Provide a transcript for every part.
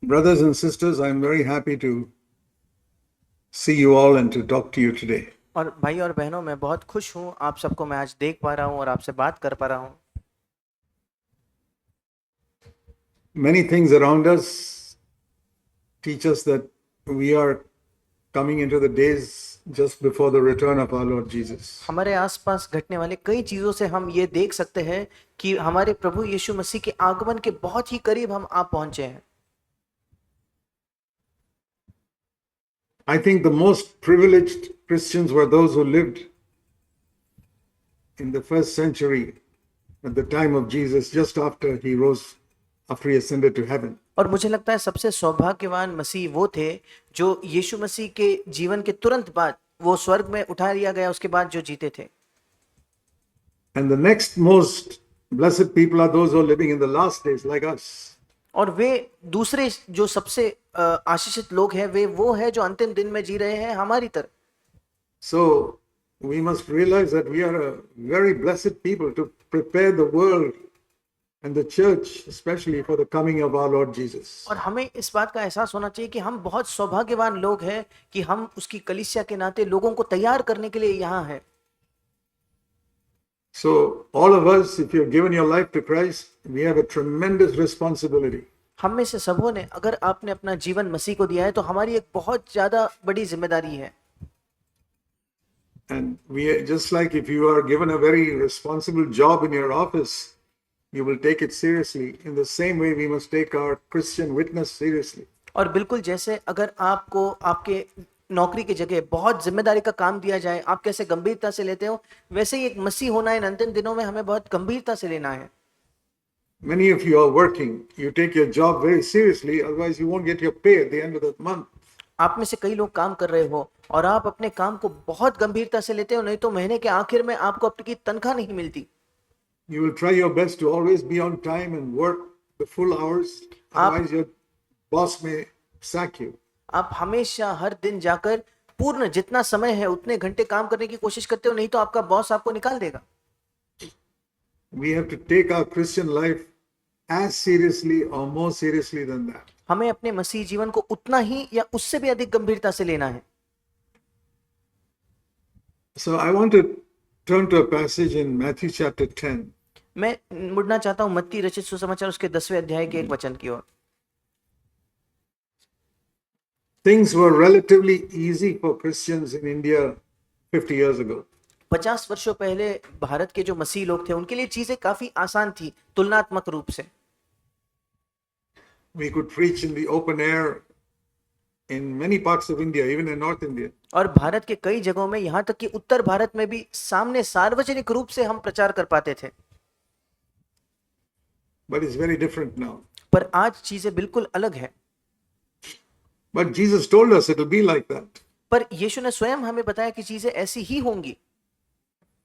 Brothers and sisters, I'm very happy to see you all and to talk to you today. और भाई और बहनों, मैं बहुत खुश हूँ आप सबको मैं आज देख पा रहा हूँ और आपसे बात कर पा रहा हूँ। Many things around us teach us that we are coming into the days just before the return of our Lord Jesus. हमारे आसपास घटने वाले कई चीजों से हम ये देख सकते हैं कि हमारे प्रभु यीशु मसीह के आगमन के बहुत ही करीब हम आ पहुंचे हैं। I think the most privileged Christians were those who lived in the first century at the time of Jesus, just after he rose, after he ascended to heaven. और मुझे लगता है सबसे सौभाग्यवान मसीह वो थे जो यीशु मसीह के जीवन के तुरंत बाद वो स्वर्ग में उठा लिया गया उसके बाद जो जीते थे। And the next most blessed people are those who are living in the last days, like us. और वे दूसरे जो सबसे आशीषित लोग हैं वो है जो अंतिम दिन में जी रहे हैं हमारी तरह। So we must realize that we are a very blessed people to prepare the world and the church, especially for the coming of our Lord Jesus. और हमें इस बात का एहसास होना चाहिए कि हम बहुत सौभाग्यवान लोग हैं कि हम उसकी कलीसिया के नाते लोगों को तैयार करने के लिए यहाँ हैं। So all of us, if you've given your life to Christ, we have a tremendous responsibility. हम में से सबों ने, अगर आपने अपना जीवन मसीह को दिया है तो हमारी एक बहुत ज्यादा बड़ी जिम्मेदारी है। And we are just like if you are given a very responsible job in your office, you will take it seriously. In the same way, we must take our Christian witness seriously. और बिल्कुल जैसे अगर आपको आपके नौकरी की जगह बहुत जिम्मेदारी का काम दिया जाए, आप कैसे गंभीरता से लेते हो, वैसे ही एक मसीह होना इन अंतिम दिनों में हमें बहुत गंभीरता से लेना है। Many of you are working. You take your job very seriously, otherwise you won't get your pay at the end of the month. आप में से कई लोग काम कर रहे हो और आप अपने काम को बहुत गंभीरता से लेते हो, नहीं तो महीने के आखिर में आपको आपकी तनख्वाह नहीं मिलती। You will try your best to always be on time and work the full hours, otherwise your boss may sack you. आप हमेशा हर दिन जाकर पूर्ण जितना समय है उतने घंटे काम करने की कोशिश करते हो, नहीं तो आपका बॉस आपको निकाल देगा। We have to take our Christian life as seriously or more seriously than that. हमें अपने मसीह जीवन को उतना ही या उससे भी अधिक गंभीरता से लेना है। So I want to turn to a passage in Matthew chapter 10. मैं मुड़ना चाहता हूं मत्ती रचित सुसमाचार उसके 10वें अध्याय के एक वचन की ओर। Things were relatively easy for Christians in India 50 years ago. 50 वर्षों पहले भारत के जो मसीह लोग थे उनके लिए चीजें काफी आसान थी तुलनात्मक रूप से। We could preach in the open air in many parts of India, even in North India. और भारत के कई जगहों में, यहाँ तक कि उत्तर भारत में भी सामने सार्वजनिक रूप से हम प्रचार कर पाते थे। But it's very different now. पर आज चीजें बिल्कुल अलग है। But Jesus told us it will be like that. पर यीशु ने स्वयं हमें बताया कि चीजें ऐसी ही होंगी।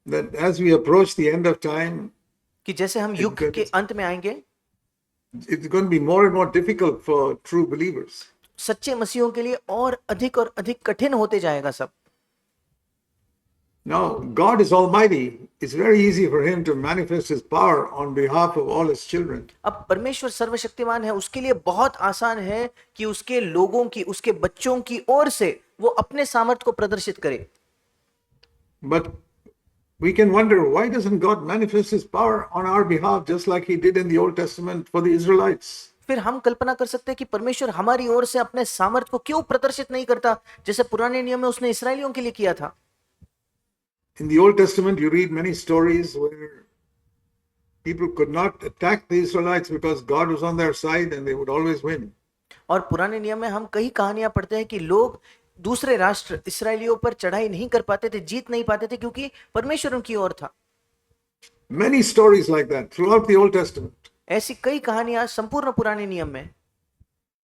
That as we approach the end of time, कि जैसे हम युग के अंत में आएंगे, it's going to be more and more difficult for true believers. सच्चे मसीहों के लिए और अधिक कठिन होते जाएगा सब। Now, God is Almighty. It's very easy for Him to manifest His power on behalf of all His children. अब परमेश्वर सर्वशक्तिमान है, उसके लिए बहुत आसान है कि उसके लोगों की, उसके बच्चों की ओर से वो अपने सामर्थ्य को प्रदर्शित करे। But we can wonder, why doesn't God manifest His power on our behalf just like He did in the Old Testament for the Israelites? फिर हम कल्पना कर सकते हैं कि परमेश्वर हमारी ओर से अपने सामर्थ्य को क्यों प्रदर्शित नहीं करता, जैसे पुराने नियम में उसने इस्राएलियों के लिए किया था। In the Old Testament, you read many stories where people could not attack the Israelites because God was on their side and they would always win. और पुराने नियम में हम कई कहानियां पढ़ते हैं कि लोग दूसरे राष्ट्र इसराइलियों पर चढ़ाई नहीं कर पाते थे, जीत नहीं पाते थे, क्योंकि परमेश्वर उनकी ओर था। Many stories like that throughout the Old Testament. ऐसी कई कहानियां संपूर्ण पुराने नियम में।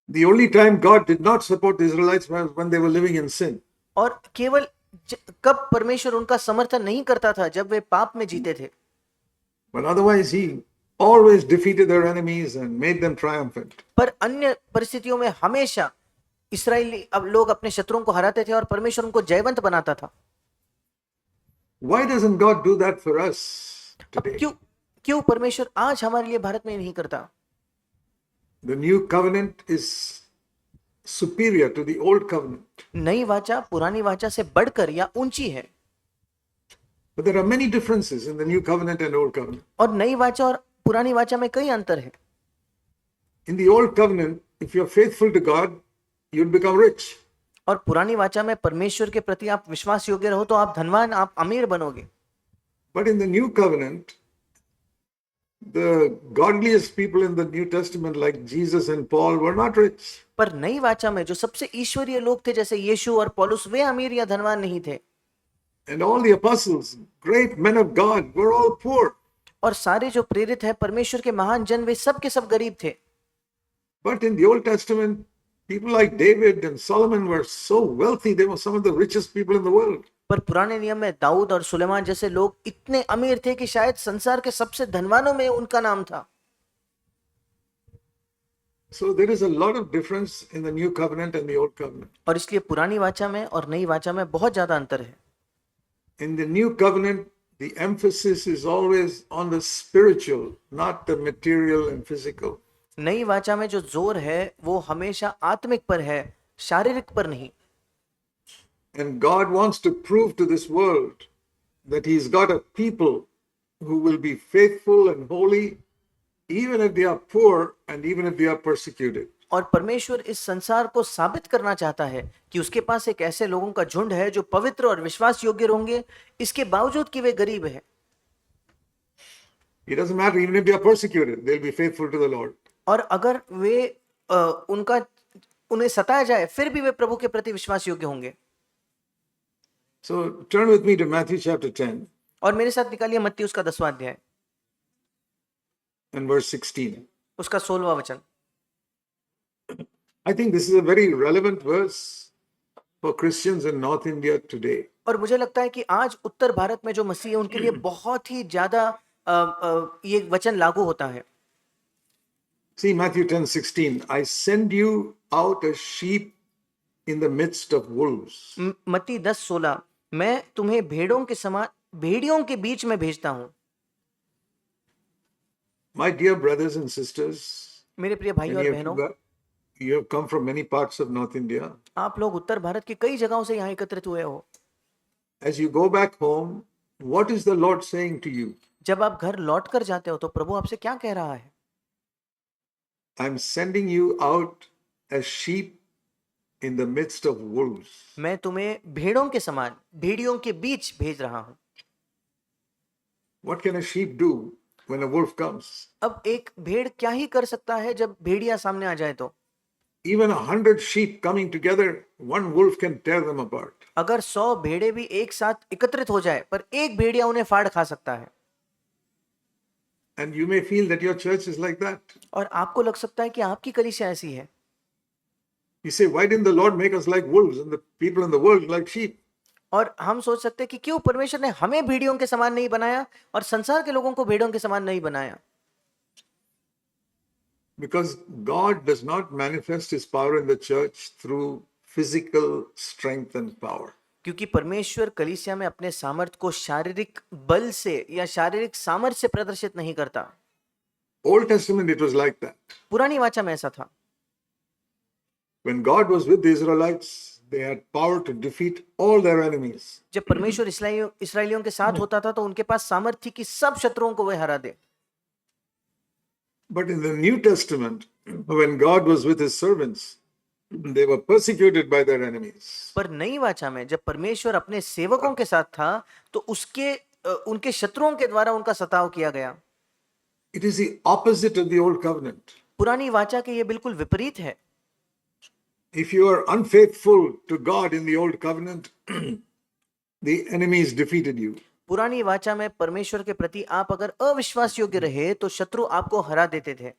The only time God did not support the Israelites was when they were living in sin. और केवल कब परमेश्वर उनका समर्थन नहीं करता था, जब वे पाप में जीते थे। But otherwise, He always defeated their enemies and made them triumphant. पर अन्य परिस्थितियों में हमेशा इसराइली अब लोग अपने शत्रुओं को हराते थे और परमेश्वर उनको जयवंत बनाता था। Why doesn't God do that for us today? क्यों परमेश्वर आज हमारे लिए भारत में नहीं करता? The new covenant is superior to the old covenant. नई वाचा पुरानी वाचा से बढ़कर या ऊंची है। But there are many differences in the new covenant and old covenant. और नई वाचा और पुरानी वाचा में कई अंतर है। In the old covenant, if you're faithful to God, you'll become rich. और पुरानी वाचा में परमेश्वर के प्रति आप विश्वास योग्य रहो तो आप धनवान, आप अमीर बनोगे। But in the new covenant, the godliest people in the New Testament, like Jesus and Paul, were not rich. पर नई वाचा में जो सबसे ईश्वरीय लोग थे जैसे यीशु और पौलुस, वे अमीर या धनवान नहीं थे। And all the apostles, great men of God, were all poor. और सारे जो प्रेरित हैं परमेश्वर के महान जन, वे सब के सब गरीब थे। But in the Old Testament, people like David and Solomon were so wealthy, they were some of the richest people in the world. पर पुराने नियम में दाऊद और सुलेमान जैसे लोग इतने अमीर थे कि शायद संसार के सबसे धनवानों में उनका नाम था। So there is a lot of difference in the new covenant and the old covenant. और इसलिए पुरानी वाचा में और नई वाचा में बहुत ज्यादा अंतर है। In the new covenant, the emphasis is always on the spiritual, not the material and physical. नई वाचा में जो जोर है वो हमेशा आत्मिक पर है, शारीरिक पर नहीं। And God wants to prove to this world that He's got a people who will be faithful and holy, even if they are poor and even if they are persecuted. और परमेश्वर इस संसार को साबित करना चाहता है कि उसके पास एक ऐसे लोगों का झुंड है जो पवित्र और विश्वास योग्य होंगे, इसके बावजूद कि वे गरीब हैं। It doesn't matter, even if they are persecuted, they'll be faithful to the Lord. और अगर वे उन्हें सताया जाए फिर भी वे प्रभु के प्रति विश्वास योग्य होंगे। So turn with me to Matthew chapter 10 और मेरे साथ निकालिए मत्ती उसका 10वां अध्याय and verse 16. उसका 16वां वचन। I think this is a very relevant verse for Christians in North India today. और मुझे लगता है कि आज उत्तर भारत में जो मसीह है उनके लिए बहुत ही ज्यादा ये वचन लागू होता है। See Matthew 10:16. I send you out as sheep in the midst of wolves. मत्ती 10:16, मैं तुम्हें भेड़ों के समान भेड़ियों के बीच में भेजता हूं। My dear brothers and sisters, मेरे प्रिय भाई और बहनों, you have come from many parts of North India. आप लोग उत्तर भारत की कई जगहों से यहाँ एकत्रित हुए हो। As you go back home, what is the Lord saying to you? जब आप घर लौट कर जाते हो तो प्रभु आपसे क्या कह रहा है? I'm sending you out as sheep in the midst of wolves. मैं तुम्हें भेड़ों के समान भेड़ियों के बीच भेज रहा हूं। What can a sheep do when a wolf comes? अब एक भेड़ क्या ही कर सकता है जब भेड़िया सामने आ जाए तो? Even 100 sheep coming together, one wolf can tear them apart. अगर 100 भेड़े भी एक साथ एकत्रित हो जाए पर एक भेड़िया उन्हें फाड़ खा सकता है। And you may feel that your church is like that. और आपको लग सकता है कि आपकी कलीसिया ऐसी है। You say, why didn't the Lord make us like wolves and the people in the world like sheep? और हम सोच सकते हैं कि क्यों परमेश्वर ने हमें भेड़ियों के समान नहीं बनाया और संसार के लोगों को भेड़ों के समान नहीं बनाया? Because God does not manifest His power in the church through physical strength and power. क्योंकि परमेश्वर कलीसिया में अपने सामर्थ को शारीरिक बल से या शारीरिक सामर्थ्य से प्रदर्शित नहीं करता। Old Testament, it was like that. पुरानी वाचा में ऐसा था। When God was with the Israelites, they had power to defeat all their enemies. जब परमेश्वर इसराइलियों के साथ होता था तो उनके पास सामर्थ्य थी कि सब शत्रुओं को वे हरा दे। But in the New Testament, when God was with His servants, they were persecuted by their enemies. पर नई वाचा में जब परमेश्वर अपने सेवकों के साथ था तो उनके शत्रुओं के द्वारा उनका सताव किया गया। It is the opposite of the old covenant. पुरानी वाचा के ये बिल्कुल विपरीत है। If you are unfaithful to God in the old covenant, the enemies defeated you. पुरानी वाचा में परमेश्वर के प्रति आप अगर अविश्वास योग्य रहे तो शत्रु आपको हरा देते थे।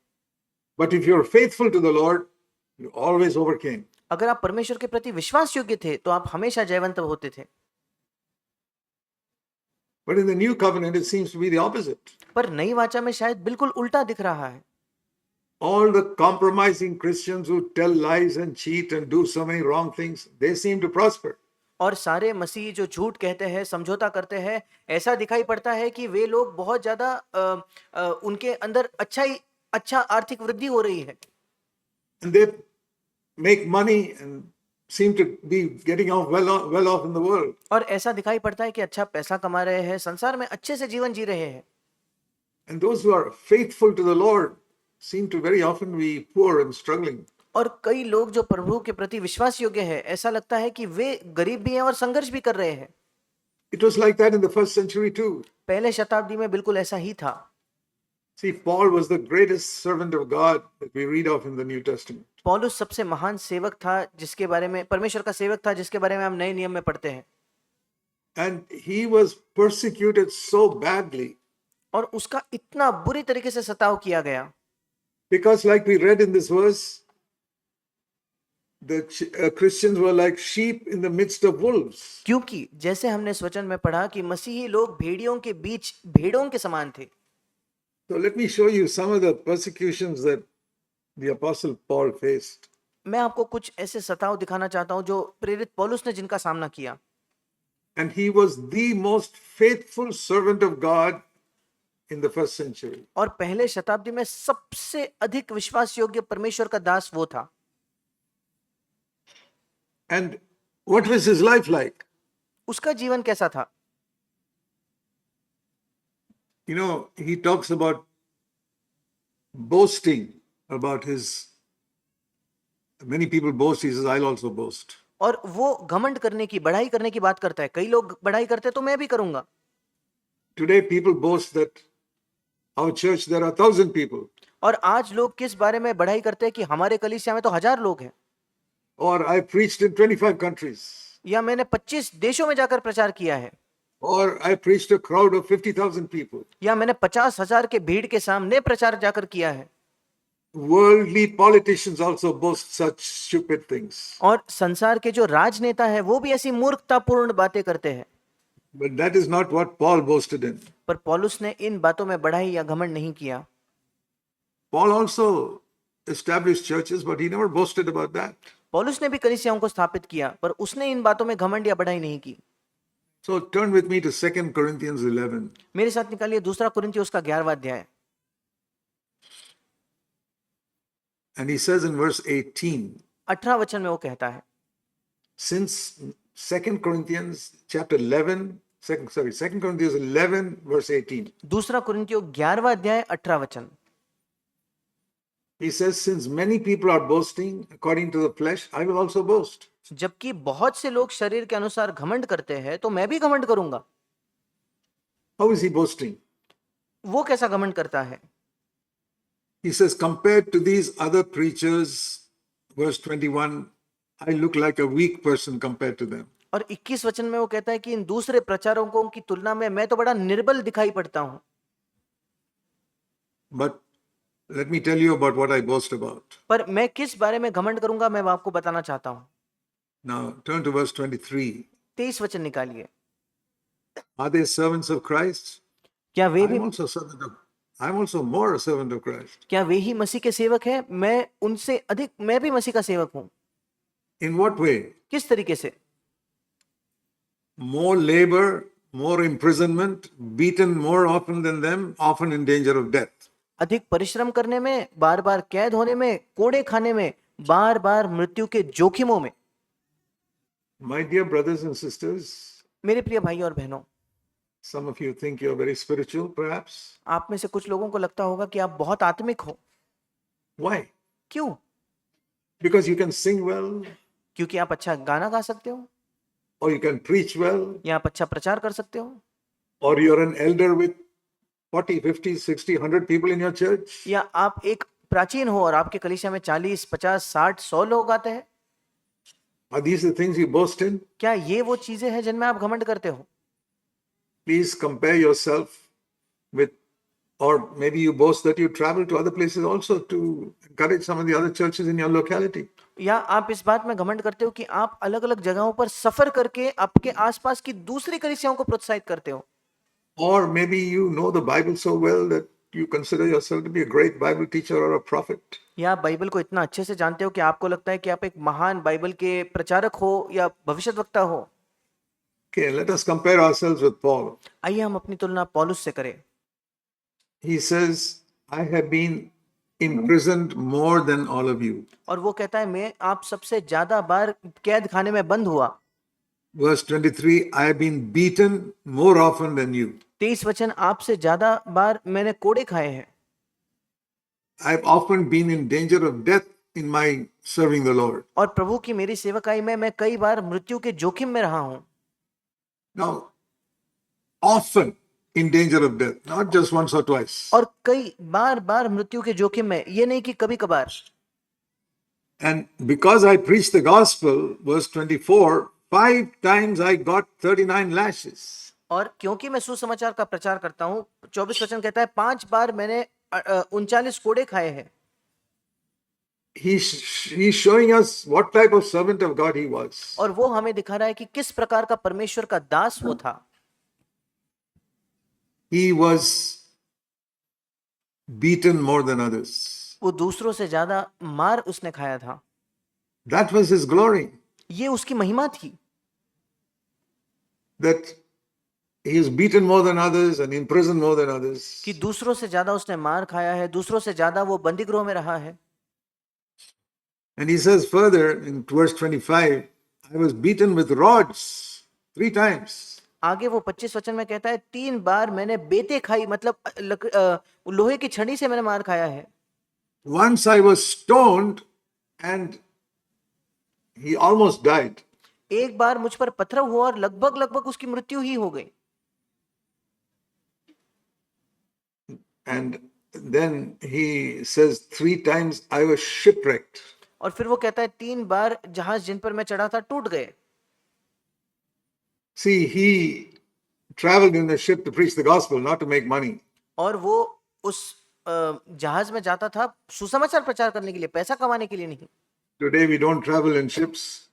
But if you are faithful to the Lord, you always overcame. अगर आप परमेश्वर के प्रति विश्वास योग्य थे तो आप हमेशा जयवंत होते थे। But in the new covenant, it seems to be the opposite. पर नई वाचा में शायद बिल्कुल उल्टा दिख रहा है। All the compromising Christians who tell lies and cheat and do so many wrong things, they seem to prosper. और सारे मसीह जो झूठ कहते हैं, समझौता करते हैं, ऐसा दिखाई पड़ता है कि वे लोग बहुत ज्यादा उनके अंदर अच्छा आर्थिक वृद्धि हो रही है। And they make money and seem to be getting off well off in the world. और ऐसा दिखाई पड़ता है कि अच्छा पैसा कमा रहे हैं, संसार में अच्छे से जीवन जी रहे हैं, And those who are faithful to the Lord seem to very often be poor and struggling. और कई लोग जो प्रभु के प्रति विश्वास योग्य है, ऐसा लगता है कि वे गरीब भी हैं और संघर्ष भी कर रहे हैं। It was like that in the first century too. पहले शताब्दी में बिल्कुल ऐसा ही था। See, Paul was the greatest servant of God that we read of in the New Testament. पौलुस सबसे महान सेवक था, जिसके बारे में परमेश्वर का सेवक था, जिसके बारे में हम नए नियम में पढ़ते हैं। And he was persecuted so badly और उसका इतना बुरी तरीके से सताव किया गया, because, like we read in this verse, the Christians were like sheep in the midst of wolves. क्योंकि जैसे हमने इस वचन में पढ़ा कि मसीही लोग भेड़ियों के बीच भेड़ों के समान थे। So let me show you some of the persecutions that the Apostle Paul faced. मैं आपको कुछ ऐसे सताव दिखाना चाहता हूं जो प्रेरित पौलुस ने जिनका सामना किया। And he was the most faithful servant of God in the first century. और पहले शताब्दी में सबसे अधिक विश्वास योग्य परमेश्वर का दास वो था। And what was his life like? उसका जीवन कैसा था? You know, he talks about boasting about his. Many people boast. He says, I'll also boast. और वो घमंड करने की, बढ़ाई करने की बात करता है। कई लोग बढ़ाई करते हैं तो मैं भी करूंगा। Today, people boast that our church there are 1,000 people. और आज लोग किस बारे में बढ़ाई करते हैं कि हमारे कलीसिया में तो 1000 लोग हैं, Or I preached in 25 countries. या मैंने 25 देशों में जाकर प्रचार किया है, Or I preached a crowd of 50,000 people. या मैंने 50,000 के भीड़ के सामने प्रचार जाकर किया है। Worldly politicians also boast such stupid things. और संसार के जो राजनेता है वो भी ऐसी मूर्खतापूर्ण बातें करते हैं। But that is not what Paul boasted in. पर पौलुस ने इन बातों में बढ़ाई या घमंड नहीं किया। Paul also established churches, but he never boasted about that. पौलुस ने भी कलीसियाओं को स्थापित किया, पर उसने इन बातों में घमंड या बढ़ाई नहीं की। So turn with me to 2 Corinthians 11. मेरे साथ निकालिए दूसरा कुरिन्थियों का 11वां अध्याय। And he says in verse 18, 18 वचन में वो कहता है, since 2 Corinthians chapter 11, 2 Corinthians 11 verse 18. दूसरा कुरिन्थियों 11वां अध्याय 18 वचन। He says, since many people are boasting according to the flesh, I will also boast. जबकि बहुत से लोग शरीर के अनुसार घमंड करते हैं तो मैं भी घमंड करूंगा। How is he boasting? वो कैसा घमंड करता है? He says, compared to these other preachers, verse 21, I look like a weak person compared to them. और 21 वचन में वो कहता है कि इन दूसरे प्रचारकों की तुलना में मैं तो बड़ा निर्बल दिखाई पड़ता हूं। But let me tell you about what I boast about. पर मैं किस बारे में घमंड करूंगा मैं आपको बताना चाहता हूं। Now turn to verse 23. 23 वचन निकालिए। Are they servants of Christ? क्या वे भी I'm also more a servant of Christ. क्या वे ही मसीह के सेवक हैं? मैं उनसे अधिक, मैं भी मसीह का सेवक हूं। In what way? किस तरीके से? More labor, more imprisonment, beaten more often than them, often in danger of death. अधिक परिश्रम करने में, बार बार कैद होने में, कोड़े खाने में, बार बार मृत्यु के जोखिमों में। My dear brothers and sisters, मेरे प्रिय भाई और बहनों, some of you think you're very spiritual, perhaps. आप में से कुछ लोगों को लगता होगा कि आप बहुत आत्मिक हो। Why? क्यों? Because you can sing well, क्योंकि आप अच्छा गाना गा सकते हो, or you can preach well, या आप अच्छा प्रचार कर सकते हो, or you're an elder with 40, 50, 60, 100 people in your church. या आप एक प्राचीन हो और आपके कलीसिया में 40, 50, 60, 100 लोग आते हैं। Are these the things you boast in? क्या ये वो चीजें हैं जिनमें आप घमंड करते हो? Please compare yourself with, or maybe you boast that you travel to other places also to encourage some of the other churches in your locality. या आप इस बात में घमंड करते हो कि आप अलग अलग जगहों पर सफर करके आपके आसपास की दूसरी कलीसियाओं को प्रोत्साहित करते हो। Or maybe you know the Bible so well that you consider yourself to be a great Bible teacher or a prophet. या आप बाइबल को इतना अच्छे से जानते हो कि आपको लगता है कि आप एक महान बाइबल के प्रचारक हो या भविष्यद्वक्ता हो। Okay, let us compare ourselves with Paul. आइए हम अपनी तुलना पौलुस से करें। He says, I have been imprisoned more than all of you. और वो कहता है मैं आप सबसे ज्यादा बार कैद खाने में बंद हुआ। Verse 23, I have been beaten more often than you. 23 वचन, आपसे ज्यादा बार मैंने कोड़े खाए हैं। I have often been in danger of death in my serving the Lord. और प्रभु की मेरी सेवकाई में मैं कई बार मृत्यु के जोखिम में रहा हूं। Now, often in danger of death, not just once or twice. और कई बार बार मृत्यु के जोखिम में, ये नहीं कि कभी कभार। And because I preached the gospel, verse 24, 5 times I got 39 lashes. और क्योंकि मैं सुसमाचार का प्रचार करता हूं, 24 वचन कहता है 5 बार मैंने 39 कोड़े खाए हैं। He's showing us what type of servant of God he was. और वो हमें दिखा रहा है कि किस प्रकार का परमेश्वर का दास वो था। He was beaten more than others. वो दूसरों से ज्यादा मार उसने खाया था। That was his glory. ये उसकी महिमा थी That he is beaten more than others and imprisoned more than others. कि दूसरों से ज्यादा उसने मार खाया है, दूसरों से ज्यादा वो बंदीगृह में रहा है। And he says further in verse 25, I was beaten with rods 3 times. आगे वो 25 वचन में कहता है 3 बार मैंने बेते खाई, मतलब लोहे की छड़ी से मैंने मार खाया है। Once I was stoned and he almost died. एक बार मुझ पर पथराव हुआ और लगभग उसकी मृत्यु ही हो गई। And then he says 3 times I was shipwrecked. और फिर वो कहता है 3 बार जहाज जिन पर मैं चढ़ा था टूट गए। See, he traveled in a ship to preach the gospel, not to make money. और वो उस जहाज में जाता था सुसमाचार प्रचार करने के लिए, पैसा कमाने के लिए नहीं। Today we don't travel in ships.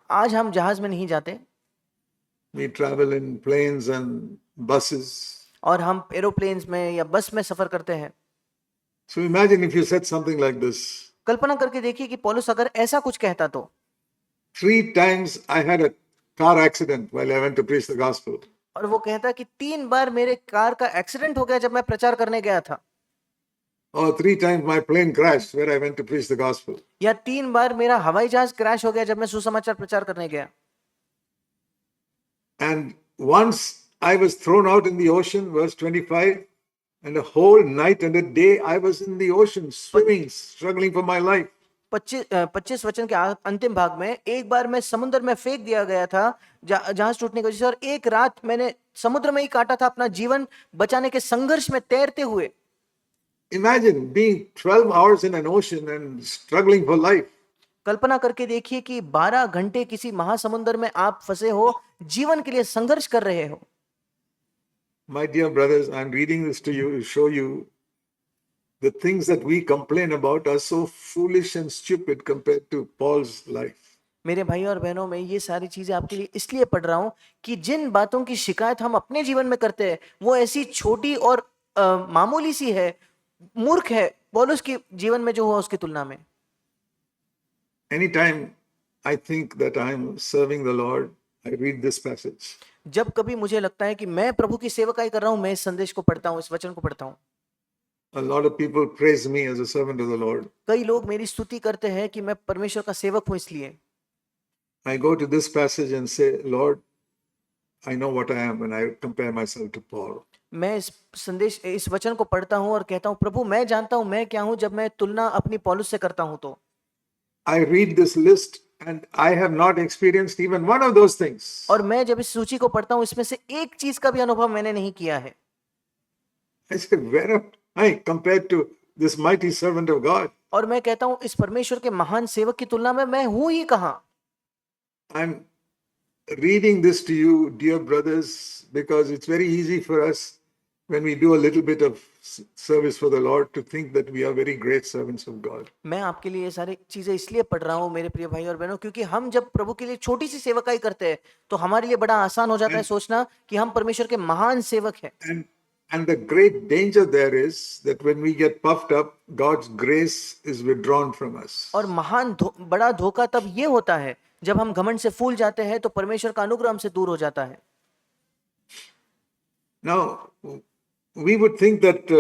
आज हम जहाज में नहीं जाते, We travel in planes and buses. और हम एरोप्लेन्स में या बस में सफर करते हैं। So imagine if you said something like this. कल्पना करके देखिए कि पौलुस अगर ऐसा कुछ कहता तो। 3 times I had a car accident while I went to preach the gospel. और वो कहता कि 3 बार मेरे कार का एक्सीडेंट हो गया जब मैं प्रचार करने गया था। Or 3 times my plane crashed where I went to preach the gospel. या 3 बार मेरा हवाई जहाज क्रैश हो गया जब मैं सुसमाचार प्रचार करने गया। And once I was thrown out in the ocean, verse 25, and a whole night and a day I was in the ocean, swimming, struggling for my life. 25 वचन के अंतिम भाग में एक बार मैं समुद्र में फेंक दिया गया था जहाज टूटने की वजह से, और एक रात मैंने समुद्र में ही काटा था अपना जीवन बचाने के संघर्ष में तैरते हुए। Imagine being 12 hours in an ocean and struggling for life. कल्पना करके देखिए कि 12 घंटे किसी महासमुद्र में आप फंसे हो, जीवन के लिए संघर्ष कर रहे हो। My dear brothers, I'm reading this to you to show you the things that we complain about are so foolish and stupid compared to Paul's life. मेरे भाई और बहनों, मैं ये सारी चीजें आपके लिए इसलिए पढ़ रहा हूं कि जिन बातों की शिकायत हम अपने जीवन में करते हैं वो ऐसी छोटी और मामूली सी है, मूर्ख है पौलुस के जीवन में जो हुआ उसकी तुलना में। Anytime I think that I'm serving the Lord, I read this passage. जब कभी मुझे लगता है कि मैं प्रभु की सेवकाई कर रहा हूं, मैं इस संदेश को पढ़ता हूं, इस वचन को पढ़ता हूं। A lot of people praise me as a servant of the Lord. कई लोग मेरी स्तुति करते हैं कि मैं परमेश्वर का सेवक हूं इसलिए। I go to this passage and say, Lord, I know what I am, and I compare myself to Paul. मैं इस वचन को पढ़ता हूं और कहता हूं, प्रभु मैं जानता हूं मैं क्या हूं, जब मैं तुलना अपनी पौलुस से करता हूं तो। I read this list and I have not experienced even one of those things. और मैं जब इस सूची को पढ़ता हूं इसमें से एक चीज का भी अनुभव मैंने नहीं किया है। I say, where am I compared to this mighty servant of God? और मैं कहता हूं इस परमेश्वर के महान सेवक की तुलना में मैं हूं ही कहां। I'm reading this to you, dear brothers, because it's very easy for us when we do a little bit of service for the Lord to think that we are very great servants of God. मैं आपके लिए ये सारी चीजें इसलिए पढ़ रहा हूं मेरे प्रिय भाई और बहनों, क्योंकि हम जब प्रभु के लिए छोटी सी सेवकाई करते हैं तो हमारे लिए बड़ा आसान हो जाता है सोचना कि हम परमेश्वर के महान सेवक हैं। And the great danger there is that when we get puffed up, God's grace is withdrawn from us. और बड़ा धोखा तब ये होता है जब हम घमंड से फूल जाते हैं तो परमेश्वर का अनुग्रह हमसे दूर हो जाता है। Now, we would think that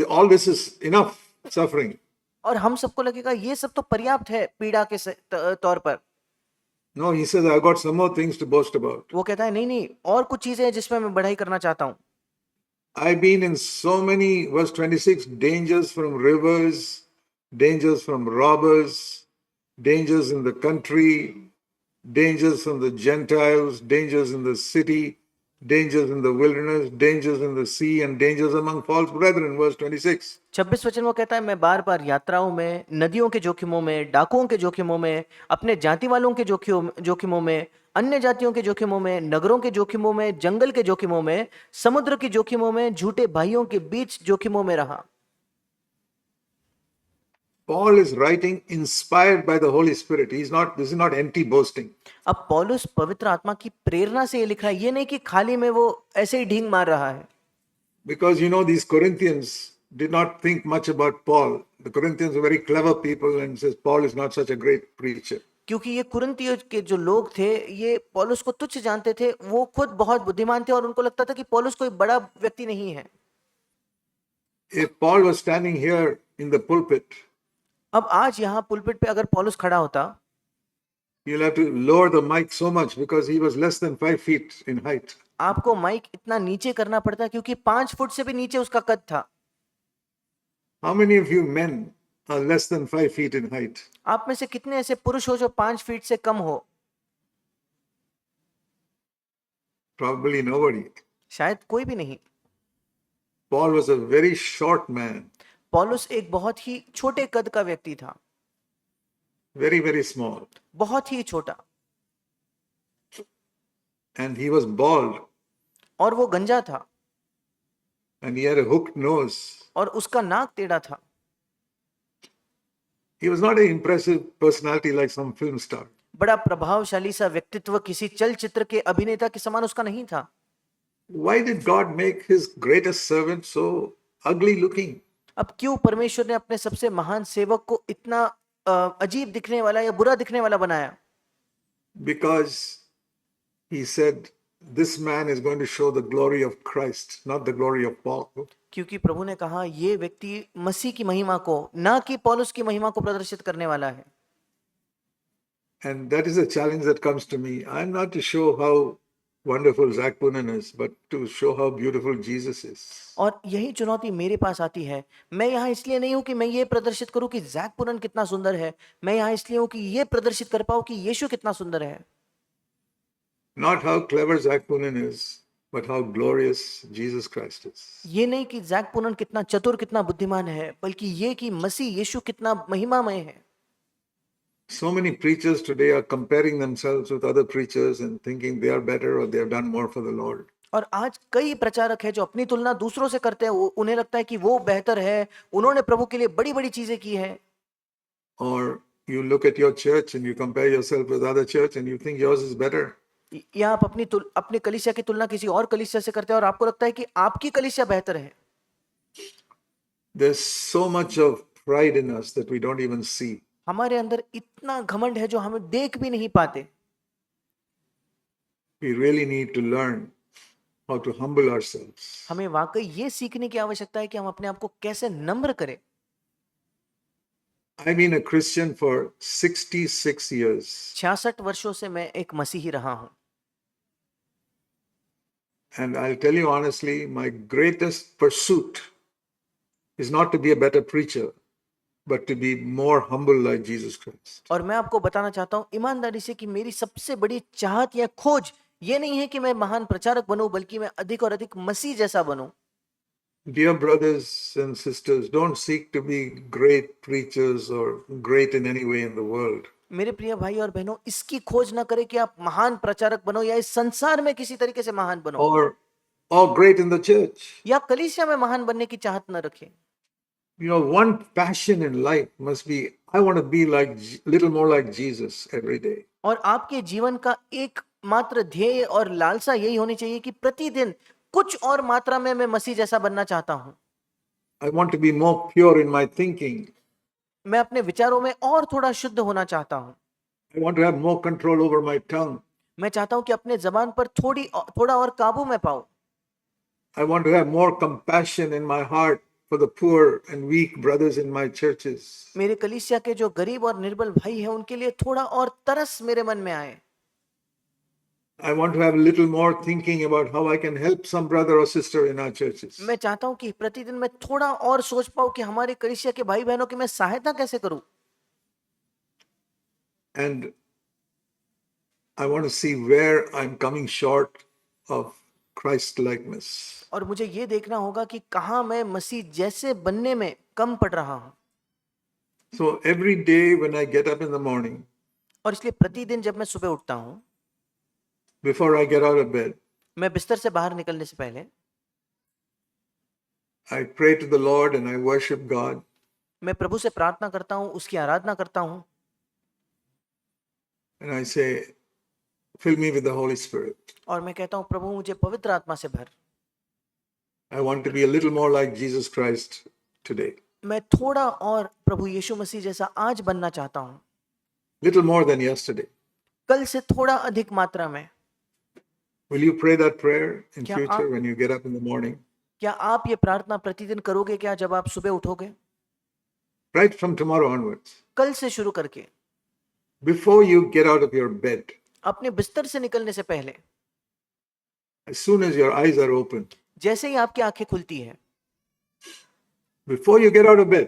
all this is enough suffering. और हम सबको लगेगा ये सब तो पर्याप्त है पीड़ा के तौर पर। No, he says, I've got some more things to boast about. वो कहता है नहीं नहीं, और कुछ चीजें हैं जिसमें मैं बढ़ाई करना चाहता हूँ। I've been in so many, verse 26, dangers from rivers, dangers from robbers, dangers in the country, dangers from the Gentiles, dangers in the city, dangers in the wilderness, dangers in the sea, and dangers among false brethren, verse 26. 26 वचन वो कहता है, मैं बार बार यात्राओं में, नदियों के जोखिमों में, डाकुओं के जोखिमों में, अपने जाति वालों के जोखिमों में, अन्य जातियों के जोखिमों में, नगरों के जोखिमों में, जंगल के जोखिमों में, समुद्र के जोखिमों में, झूठे भाइयों के बीच जोखिमों में रहा। Paul is writing inspired by the Holy Spirit. This is not empty boasting. अब पौलुस पवित्र आत्मा की प्रेरणा से ये लिख रहा है, ये नहीं कि खाली में वो ऐसे ही ढींग मार रहा है। Because these Corinthians did not think much about Paul. The Corinthians were very clever people and says Paul is not such a great preacher. क्योंकि ये कुरिन्थियों के जो लोग थे, ये पौलुस को तुच्छ जानते थे, वो खुद बहुत बुद्धिमान थे और उनको लगता था कि पौलुस कोई बड़ा व्यक्ति नहीं है। If Paul was standing here in the pulpit, अब आज यहाँ पुलपिट पे अगर पौलुस खड़ा होता, you'll have to lower the mic so much because he was less than 5 feet in height. आपको माइक इतना नीचे करना पड़ता क्योंकि 5 फुट से भी नीचे उसका कद था। How many of you men are less than 5 feet in height? आप में से कितने ऐसे पुरुष हो जो 5 फीट से कम हो? Probably nobody. शायद कोई भी नहीं। Paul was a very short man, पौलुस एक बहुत ही छोटे कद का व्यक्ति था, very, very small. बहुत ही छोटा, And he was bald और वो गंजा था, and he had a hooked nose. और उसका नाक टेढ़ा था। He was not an impressive personality like some film star. बड़ा प्रभावशाली सा व्यक्तित्व किसी चलचित्र के अभिनेता के समान उसका नहीं था। Why did God make his greatest servant so ugly looking? अब क्यों परमेश्वर ने अपने सबसे महान सेवक को इतना अजीब दिखने वाला या बुरा दिखने वाला बनाया? Because he said, this man is going to show the glory of Christ, not the glory of Paul. क्योंकि प्रभु ने कहा ये व्यक्ति मसीह की महिमा को, ना कि पौलुस की महिमा को प्रदर्शित करने वाला है। And that is a challenge that comes to me. I'm not to show how wonderful Zach Poonen is, but to show how beautiful Jesus is. और यही चुनौती मेरे पास आती है। मैं यहाँ इसलिए नहीं हूँ कि मैं ये प्रदर्शित करूँ कि जैक पूनन कितना सुंदर है, मैं यहाँ इसलिए हूँ कि ये प्रदर्शित कर पाऊँ कि यीशु कितना सुंदर है। Not how clever Zach Poonen is, but how glorious Jesus Christ is. ये नहीं कि जैक पूनन कितना चतुर, कितना बुद्धिमान है, बल्कि ये कि मसीह यीशु कितना महिमामय है। So many preachers today are comparing themselves with other preachers and thinking they are better or they have done more for the Lord. और आज कई प्रचारक हैं जो अपनी तुलना दूसरों से करते हैं, उन्हें लगता है कि वो बेहतर है, उन्होंने प्रभु के लिए बड़ी-बड़ी चीजें की हैं। Or you look at your church and you compare yourself with other church and you think yours is better. या आप अपनी कलीसिया की तुलना किसी और कलीसिया से करते हैं और आपको लगता है कि आपकी कलीसिया बेहतर है। There's so much of pride in us that we don't even see. हमारे अंदर इतना घमंड है जो हम देख भी नहीं पाते। We really need to learn how to humble ourselves. हमें वाकई ये सीखने की आवश्यकता है कि हम अपने आप को कैसे नम्र करें। I've been a Christian for 66 years. 66 वर्षों से मैं एक मसीही रहा हूं। And I'll tell you honestly, my greatest pursuit is not to be a better preacher, but to be more humble like Jesus Christ. और मैं आपको बताना चाहता हूं ईमानदारी से कि मेरी सबसे बड़ी चाहत या खोज ये नहीं है कि मैं महान प्रचारक बनूं, बल्कि मैं अधिक और अधिक मसीह जैसा बनूं। Dear brothers and sisters, don't seek to be great preachers or great in any way in the world. मेरे प्रिय भाई और बहनों, इसकी खोज ना करें कि आप महान प्रचारक बनो या इस संसार में किसी तरीके से महान बनो, Or great in the church. या कलीसिया में महान बनने की चाहत न रखें। One passion in life must be, I want to be like little more like Jesus every day. और आपके जीवन का एक मात्र ध्येय और लालसा यही होनी चाहिए कि प्रतिदिन कुछ और मात्रा में मैं मसीह जैसा बनना चाहता हूं। I want to be more pure in my thinking. मैं अपने विचारों में और थोड़ा शुद्ध होना चाहता हूं। I want to have more control over my tongue. मैं चाहता हूं कि अपने जबान पर थोड़ा और काबू में पाऊं। I want to have more compassion in my heart for the poor and weak brothers in my churches. मेरे कलीसिया के जो गरीब और निर्बल भाई हैं उनके लिए थोड़ा और तरस मेरे मन में आए। I want to have a little more thinking about how I can help some brother or sister in our churches. मैं चाहता हूं कि प्रतिदिन मैं थोड़ा और सोच पाऊं कि हमारे कलीसिया के भाई बहनों की मैं सहायता कैसे करूं। And I want to see where I'm coming short of Christ likeness. और मुझे ये देखना होगा कि कहां मैं मसीह जैसे बनने में कम पड़ रहा हूं। So every day when I get up in the morning, और इसलिए प्रतिदिन जब मैं सुबह उठता हूं, before I get out of bed, मैं बिस्तर से बाहर निकलने से पहले I pray to the Lord and I worship God. मैं प्रभु से प्रार्थना करता हूं, उसकी आराधना करता हूं And I say, fill me with the Holy Spirit. और मैं कहता हूं प्रभु मुझे पवित्र आत्मा से भर। I want to be a little more like Jesus Christ today. मैं थोड़ा और प्रभु यीशु मसीह जैसा आज बनना चाहता हूं, Little more than yesterday. कल से थोड़ा अधिक मात्रा में। Will you pray that prayer in क्या future आप- when you get up in the morning? क्या आप ये प्रार्थना प्रतिदिन करोगे क्या जब आप सुबह उठोगे? Right from tomorrow onwards. कल से शुरू करके Before you get out of your bed, अपने बिस्तर से निकलने से पहले, as soon as your eyes are open, जैसे ही आपकी आंखें खुलती है, before you get out of bed,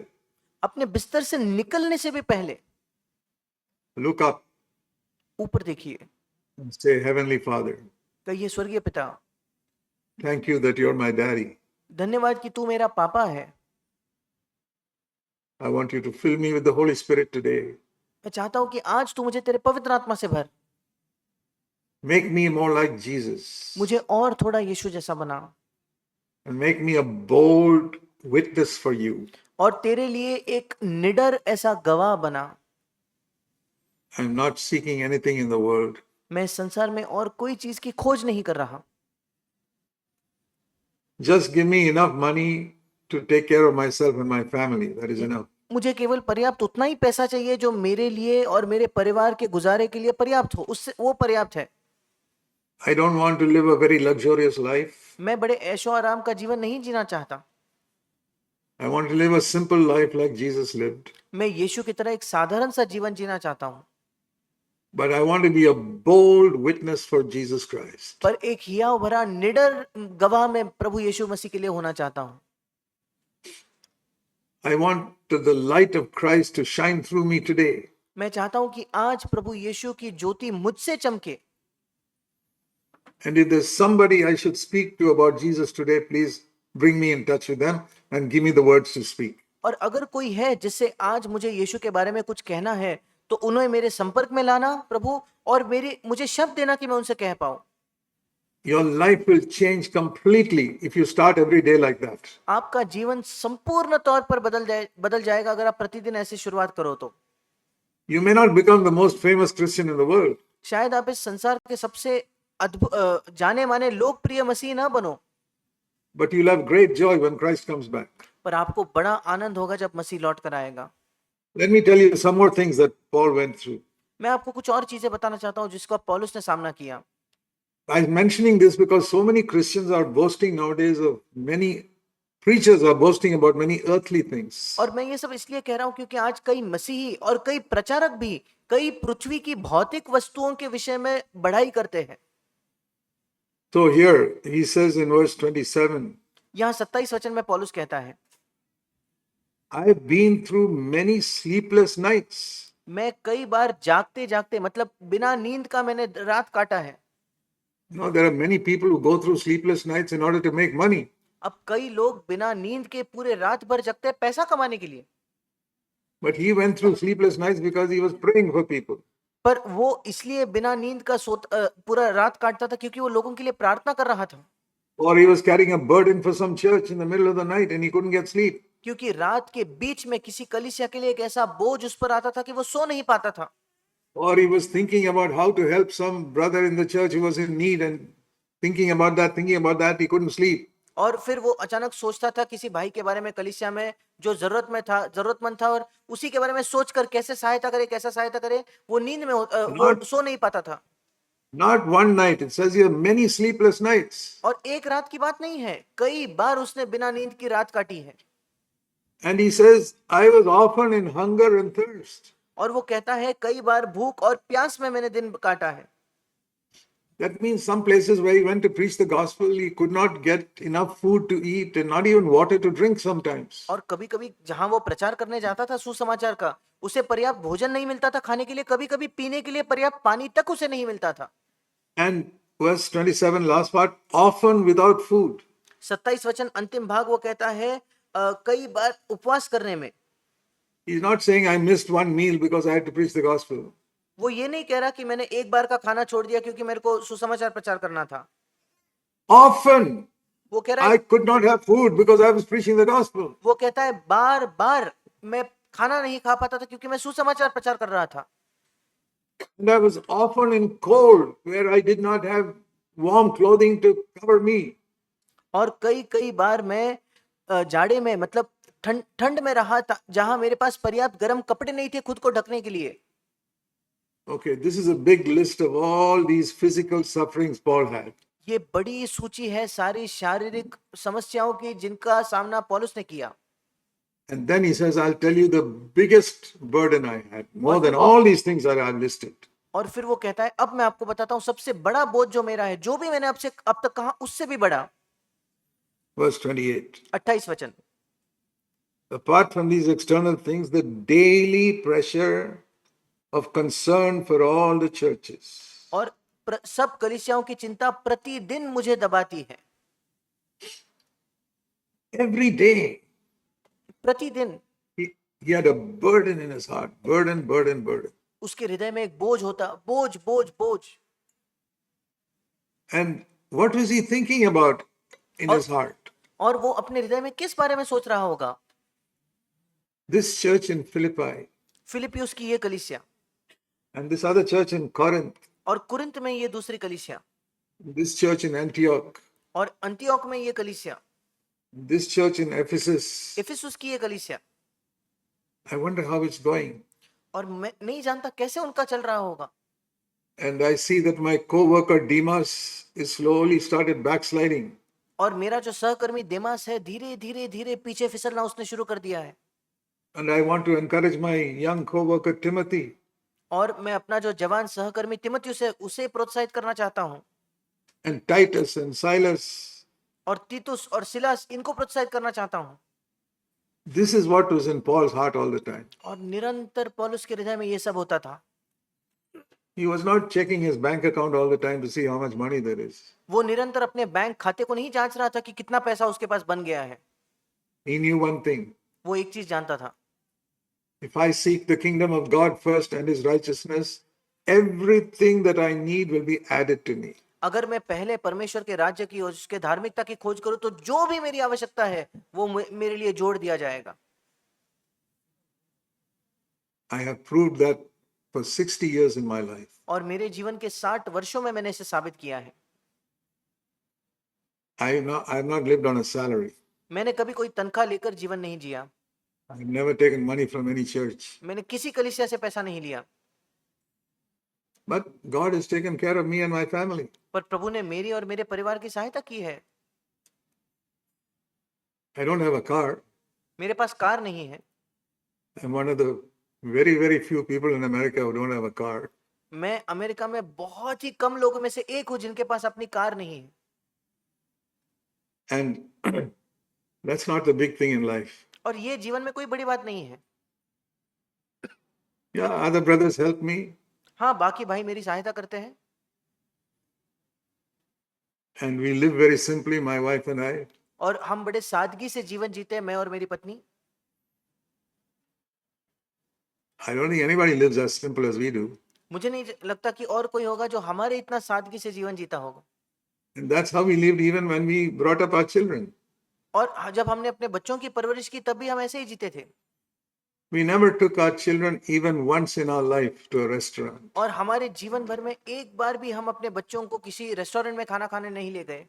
अपने बिस्तर से निकलने से भी पहले look up ऊपर देखिए, and say, Heavenly Father, कहिए स्वर्गीय पिता, thank you that you're my daddy. धन्यवाद कि तू मेरा पापा है। I want you to fill me with the Holy Spirit today. मैं चाहता हूं कि आज तू मुझे तेरे पवित्र आत्मा से भर, Make me more like Jesus मुझे और थोड़ा यीशु जैसा बना and make me a bold witness for you. और तेरे लिए एक निडर ऐसा गवाह बना। I'm not seeking anything in the world. मैं इस संसार में और कोई चीज की खोज नहीं कर रहा, Just give me enough money to take care of myself and my family. That is enough. मुझे केवल पर्याप्त उतना ही पैसा चाहिए जो मेरे लिए और मेरे परिवार के गुजारे के लिए पर्याप्त हो, उससे वो पर्याप्त है। I don't want to live a very luxurious life. मैं बड़े ऐशो आराम का जीवन नहीं जीना चाहता, I want to live a simple life like Jesus lived. मैं यीशु की तरह एक साधारण सा जीवन जीना चाहता हूं, But I want to be a bold witness for Jesus Christ. पर एक हियाव भरा निडर गवाह मैं प्रभु यीशु मसीह के लिए होना चाहता हूं। I want the light of Christ to shine through me today. मैं चाहता हूं कि आज प्रभु यीशु की ज्योति मुझसे चमके। And if there's somebody I should speak to about Jesus today, please bring me in touch with them and give me the words to speak. और अगर कोई है जिससे आज मुझे यीशु के बारे में कुछ कहना है तो उन्हें मेरे संपर्क में लाना प्रभु, और मुझे शब्द देना कि मैं उनसे कह पाऊं। Your life will change completely if you start every day like that. आपका जीवन संपूर्ण तौर पर बदल जाएगा अगर आप प्रतिदिन ऐसी शुरुआत करो तो। You may not become the most famous Christian in the world, शायद आप इस संसार के सबसे जाने माने लोकप्रिय मसीह ना बनो, but you'll have great joy when Christ comes back. पर आपको बड़ा आनंद होगा जब मसीह लौट कर आएगा। Let me tell you some more things that Paul went through. मैं आपको कुछ और चीजें बताना चाहता हूं जिसको पौलुस ने सामना किया। I'm mentioning this because so many Christians are boasting nowadays of many preachers are boasting about many earthly things. और मैं ये सब इसलिए कह रहा हूं क्योंकि आज कई मसीही और कई प्रचारक भी कई पृथ्वी की भौतिक वस्तुओं के विषय में बढ़ाई करते हैं। So here he says in verse 27, यहाँ 27 वचन में पौलुस कहता है, I've been through many sleepless nights. मैं कई बार जागते जागते मतलब बिना नींद का मैंने रात काटा है। You know, there are many people who go through sleepless nights in order to make money. अब कई लोग बिना नींद के पूरे रात भर जगते हैं पैसा कमाने के लिए, But he went through sleepless nights because he was praying for people. पर वो इसलिए बिना नींद का पूरा रात काटता था क्योंकि वो लोगों के लिए प्रार्थना कर रहा था। Or he was carrying a burden for some church in the middle of the night and he couldn't get sleep. क्योंकि रात के बीच में किसी कलीसिया के लिए एक ऐसा बोझ उस पर आता था कि वो सो नहीं पाता था। Or he was thinking about how to help some brother in the church who was in need and thinking about that, he couldn't sleep. और फिर वो अचानक सोचता था किसी भाई के बारे में कलीसिया में जो जरूरतमंद था और उसी के बारे में सोचकर कैसे सहायता करे, वो नींद में वो सो नहीं पाता था। Not one night, it says here many sleepless nights. और एक रात की बात नहीं है, कई बार उसने बिना नींद की रात काटी है। And he says, I was often in hunger and thirst. और वो कहता है कई बार भूख और प्यास में मैंने दिन काटा है। That means some places where he went to preach the gospel, he could not get enough food to eat and not even water to drink sometimes. और कभी कभी जहां वो प्रचार करने जाता था सुसमाचार का, उसे पर्याप्त भोजन नहीं मिलता था खाने के लिए, कभी कभी पीने के लिए पर्याप्त पानी तक उसे नहीं मिलता था। And verse 27, last part, often without food. 27 वचन अंतिम भाग वो कहता है कई बार उपवास करने में। He's not saying I missed one meal because I had to preach the gospel. वो ये नहीं कह रहा कि मैंने एक बार का खाना छोड़ दिया क्योंकि मेरे को सुसमाचार प्रचार करना था। Often वो कह रहा I है, could not have food because I was preaching the gospel. वो कहता है बार बार मैं खाना नहीं खा पाता था क्योंकि मैं सुसमाचार प्रचार कर रहा था। And I was often in cold where I did not have warm clothing to cover me. और कई कई बार मैं जाड़े में मतलब ठंड ठंड में रहा था जहां मेरे पास पर्याप्त गर्म कपड़े नहीं थे खुद को ढकने के लिए। Okay, this is a big list of all these physical sufferings Paul had. ये बड़ी सूची है सारी शारीरिक समस्याओं की जिनका सामना पौलुस ने किया। And then he says, I'll tell you the biggest burden I had, more than all these things that I've listed. और फिर वो कहता है अब मैं आपको बताता हूं सबसे बड़ा बोझ जो मेरा है, जो भी मैंने आपसे अब तक कहा उससे भी बड़ा। Verse 28. 28 वचन, Apart from these external things, the daily pressure of concern for all the churches. और सब कलीसियाओं की चिंता प्रतिदिन मुझे दबाती है। Every day, प्रतिदिन he had a burden in his heart. Burden. उसके हृदय में एक बोझ होता, बोझ बोझ बोझ। And what was he thinking about in his heart? और वो अपने हृदय में किस बारे में सोच रहा होगा? This church in Philippi फिलिपियुस की ये कलीसिया and this other church in Corinth, और कुरिन्थ में ये दूसरी कलीसिया this church in Antioch, और अंतियोक में ये कलीसिया, this church in Ephesus. Ephesus की ये कलीसिया। I wonder how it's going. और मैं नहीं जानता कैसे उनका चल रहा होगा। And I see that my co-worker Demas is slowly started backsliding. और मेरा जो सहकर्मी देमास है धीरे धीरे धीरे पीछे फिसलना उसने शुरू कर दिया है। And I want to encourage my young co-worker Timothy. और मैं अपना जो जवान सहकर्मी तिमुथियुस है उसे प्रोत्साहित करना चाहता हूँ। And Titus and Silas. और तीतुस और सिलास इनको प्रोत्साहित करना चाहता हूँ। This is what was in Paul's heart all the time. और निरंतर पौलुस के हृदय में ये सब होता था। He was not checking his bank account all the time to see how much money there is. वो निरंतर अपने बैंक खाते को नहीं जांच रहा था कि कितना पैसा उसके पास बन गया है। He knew one thing. वो एक चीज जानता था, If I seek the kingdom of God first and his righteousness, everything that I need will be added to me. अगर मैं पहले परमेश्वर के राज्य की और उसके धार्मिकता की खोज करूं तो जो भी मेरी आवश्यकता है वो मेरे लिए जोड़ दिया जाएगा। I have proved that for 60 years in my life. और मेरे जीवन के 60 वर्षों में मैंने इसे साबित किया है। I have not lived on a salary. मैंने कभी कोई तनख्वाह लेकर जीवन नहीं जिया। I have never taken money from any church. मैंने किसी कलीसिया से पैसा नहीं लिया। But God has taken care of me and my family. पर प्रभु ने मेरी और मेरे परिवार की सहायता की है। I don't have a car. मेरे पास कार नहीं है। I'm one of the very few people in America who don't have a car. मैं अमेरिका में बहुत ही कम लोगों में से एक हूं जिनके पास अपनी कार नहीं है। And that's not the big thing in life. और ये जीवन में कोई बड़ी बात नहीं है। Yeah, other brothers help me. हाँ, बाकी भाई मेरी सहायता करते हैं। And we live very simply, my wife and I. और हम बड़े सादगी से जीवन जीते हैं, मैं और मेरी पत्नी। I don't think anybody lives as simple as we do. मुझे नहीं लगता कि और कोई होगा जो हमारे इतना सादगी से जीवन जीता होगा। And that's how we lived even when we brought up our children. और जब हमने अपने बच्चों की परवरिश की तब भी हम ऐसे ही जीते थे। We never took our children even once in our life to a restaurant. और हमारे जीवन भर में एक बार भी हम अपने बच्चों को किसी रेस्टोरेंट में खाना खाने नहीं ले गए।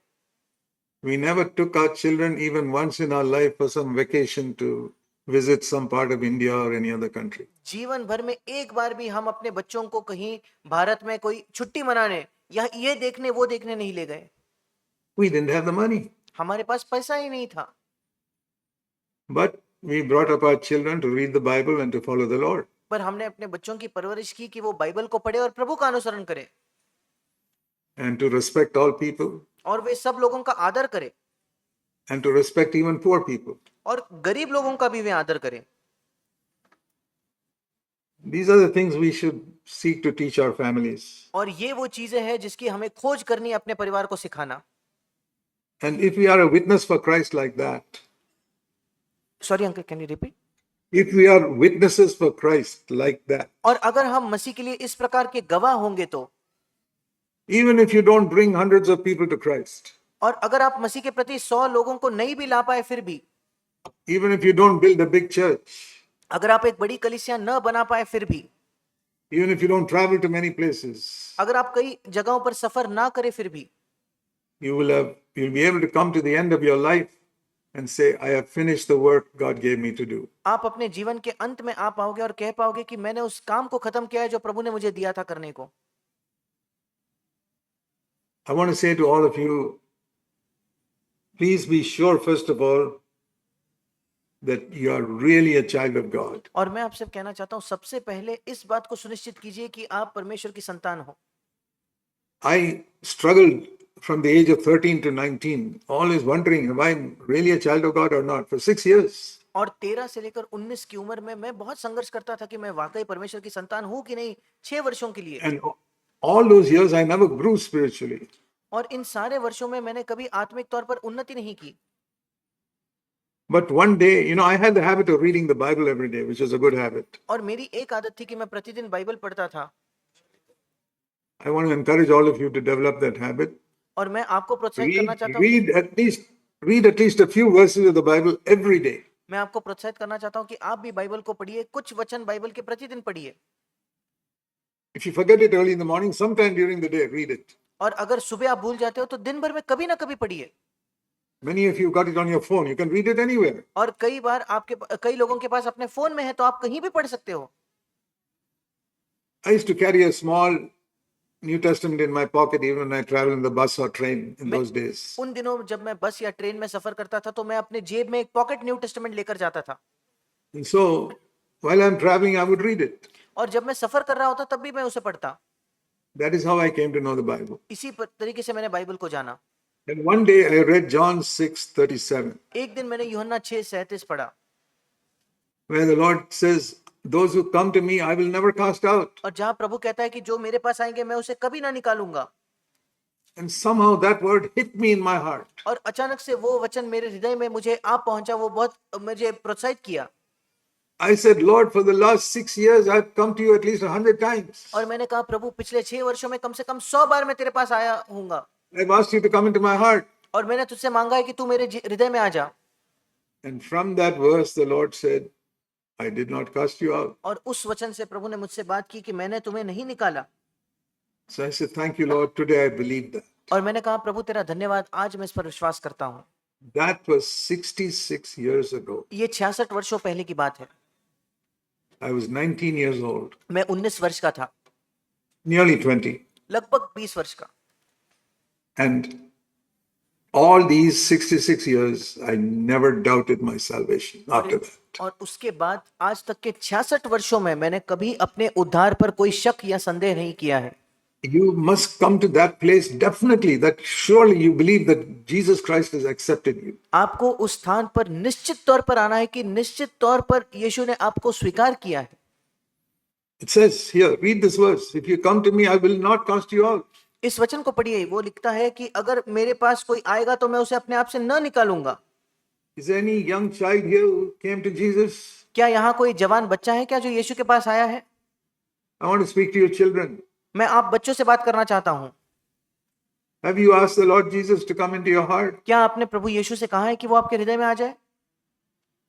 We never took our children even once in our life for some vacation to visit some part of India or any other country. जीवन भर में एक बार भी हम अपने बच्चों को कहीं भारत में कोई छुट्टी मनाने या ये देखने वो देखने नहीं ले गए। We didn't have the money. हमारे पास पैसा ही नहीं था। But we brought up our children to read the Bible and to follow the Lord. पर हमने अपने बच्चों की परवरिश की कि वो बाइबल को पढ़े और प्रभु का अनुसरण करे And to respect all people और वे सब लोगों का आदर करे and to respect even poor people. और गरीब लोगों का भी वे आदर करें। These are the things we should seek to teach our families. और ये वो चीजें हैं जिसकी हमें खोज करनी है अपने परिवार को सिखाना। And if we are a witness for Christ like that, sorry uncle, can you repeat? if we are witnesses for Christ like that, और अगर हम मसीह के लिए इस प्रकार के गवाह होंगे तो, even if you don't bring hundreds of people to Christ, और अगर आप मसीह के प्रति 100 लोगों को नहीं भी ला पाए फिर भी, even if you don't build a big church, अगर आप एक बड़ी कलीसिया न बना पाए फिर भी, even if you don't travel to many places, अगर आप कई जगहों पर सफर ना करें फिर भी, you'll be able to come to the end of your life and say, I have finished the work God gave me to do. आप अपने जीवन के अंत में आ पाओगे और कह पाओगे कि मैंने उस काम को खत्म किया है जो प्रभु ने मुझे दिया था करने को। I want to say to all of you, please be sure, first of all, that you are really a child of God. और मैं आपसे कहना चाहता हूं, सबसे पहले इस बात को सुनिश्चित कीजिए कि आप परमेश्वर की संतान हो। I struggled from the age of 13 to 19, always wondering, am I really a child of God or not, for 6 years. और 13 से लेकर 19 की उम्र में मैं बहुत संघर्ष करता था कि मैं वाकई परमेश्वर की संतान हूं कि नहीं, 6 वर्षों के लिए। And all those years I never grew spiritually. और इन सारे वर्षों में मैंने कभी आत्मिक तौर पर उन्नति नहीं की। But one day, I had the habit of reading the Bible every day, which was a good habit. और मेरी एक आदत थी कि मैं प्रतिदिन बाइबल पढ़ता था। I want to encourage all of you to develop that habit. और मैं आपको प्रोत्साहित करना चाहता हूँ, Read at least a few verses of the Bible every day. मैं आपको प्रोत्साहित करना चाहता हूँ कि आप भी बाइबल को पढ़िए, कुछ वचन बाइबल के प्रतिदिन पढ़िए। If you forget it early in the morning, sometime during the day, read it. और अगर सुबह आप भूल जाते हो तो दिन भर में कभी ना कभी पढ़िए। Many of you got it on your phone. You can read it anywhere. और कई बार कई लोगों के पास अपने फोन में है तो आप कहीं भी पढ़ सकते हो। I used to carry a small New Testament in my pocket even when I travel in the bus or train in those days. उन दिनों जब मैं बस या ट्रेन में सफर करता था तो मैं अपने जेब में एक पॉकेट न्यू टेस्टामेंट लेकर जाता था। And so while I'm traveling, I would read it. और जब मैं सफर कर रहा होता तब भी मैं उसे पढ़ता। That is how I came to know the Bible. इसी तरीके से मैंने बाइबल को जाना। And one day I read John 6:37. एक दिन मैंने यूहन्ना 6:37 पढ़ा, where the Lord says, those who come to me, I will never cast out. और जहां प्रभु कहता है कि जो मेरे पास आएंगे मैं उसे कभी ना निकालूंगा। And somehow that word hit me in my heart. और अचानक से वो वचन मेरे हृदय में मुझे आ पहुंचा, वो बहुत मुझे प्रोत्साहित किया। I said, Lord, for the last 6 years, I've come to you at least 100 times. और मैंने कहा, प्रभु पिछले 6 वर्षों में कम से कम 100 बार मैं तेरे पास आया हूँगा। I've asked you to come into my heart. और मैंने तुझसे मांगा है कि तू मेरे हृदय में आ जा। And from that verse, the Lord said, I did not cast you out. और उस वचन से प्रभु ने मुझसे बात की कि मैंने तुम्हें नहीं निकाला। So I said, thank you, Lord. Today I believe that. और मैंने कहा, प्रभु तेरा धन्यवाद, आज मैं इस पर विश्वास करता हूँ। That was 66 years ago. ये 66 वर्षों पहले की बात है। I was 19 years old. मैं 19 वर्ष का था। Nearly 20. लगभग 20 वर्ष का। And all these 66 years, I never doubted my salvation after that. और उसके बाद आज तक के 66 वर्षों में मैंने कभी अपने उद्धार पर कोई शक या संदेह नहीं किया है। You must come to that place definitely, that surely you believe that Jesus Christ has accepted you. आपको उस स्थान पर निश्चित तौर पर आना है कि निश्चित तौर पर यीशु ने आपको स्वीकार किया है। It says here, read this verse. If you come to me, I will not cast you out. इस वचन को पढ़िए, वो लिखता है कि अगर मेरे पास कोई आएगा तो मैं उसे अपने आप से न निकालूंगा। Is there any young child here who came to Jesus? क्या यहाँ कोई जवान बच्चा है क्या जो यीशु के पास आया है? I want to speak to your children. मैं आप बच्चों से बात करना चाहता हूँ। Have you asked the Lord Jesus to come into your heart? क्या आपने प्रभु यीशु से कहा है कि वो आपके हृदय में आ जाए?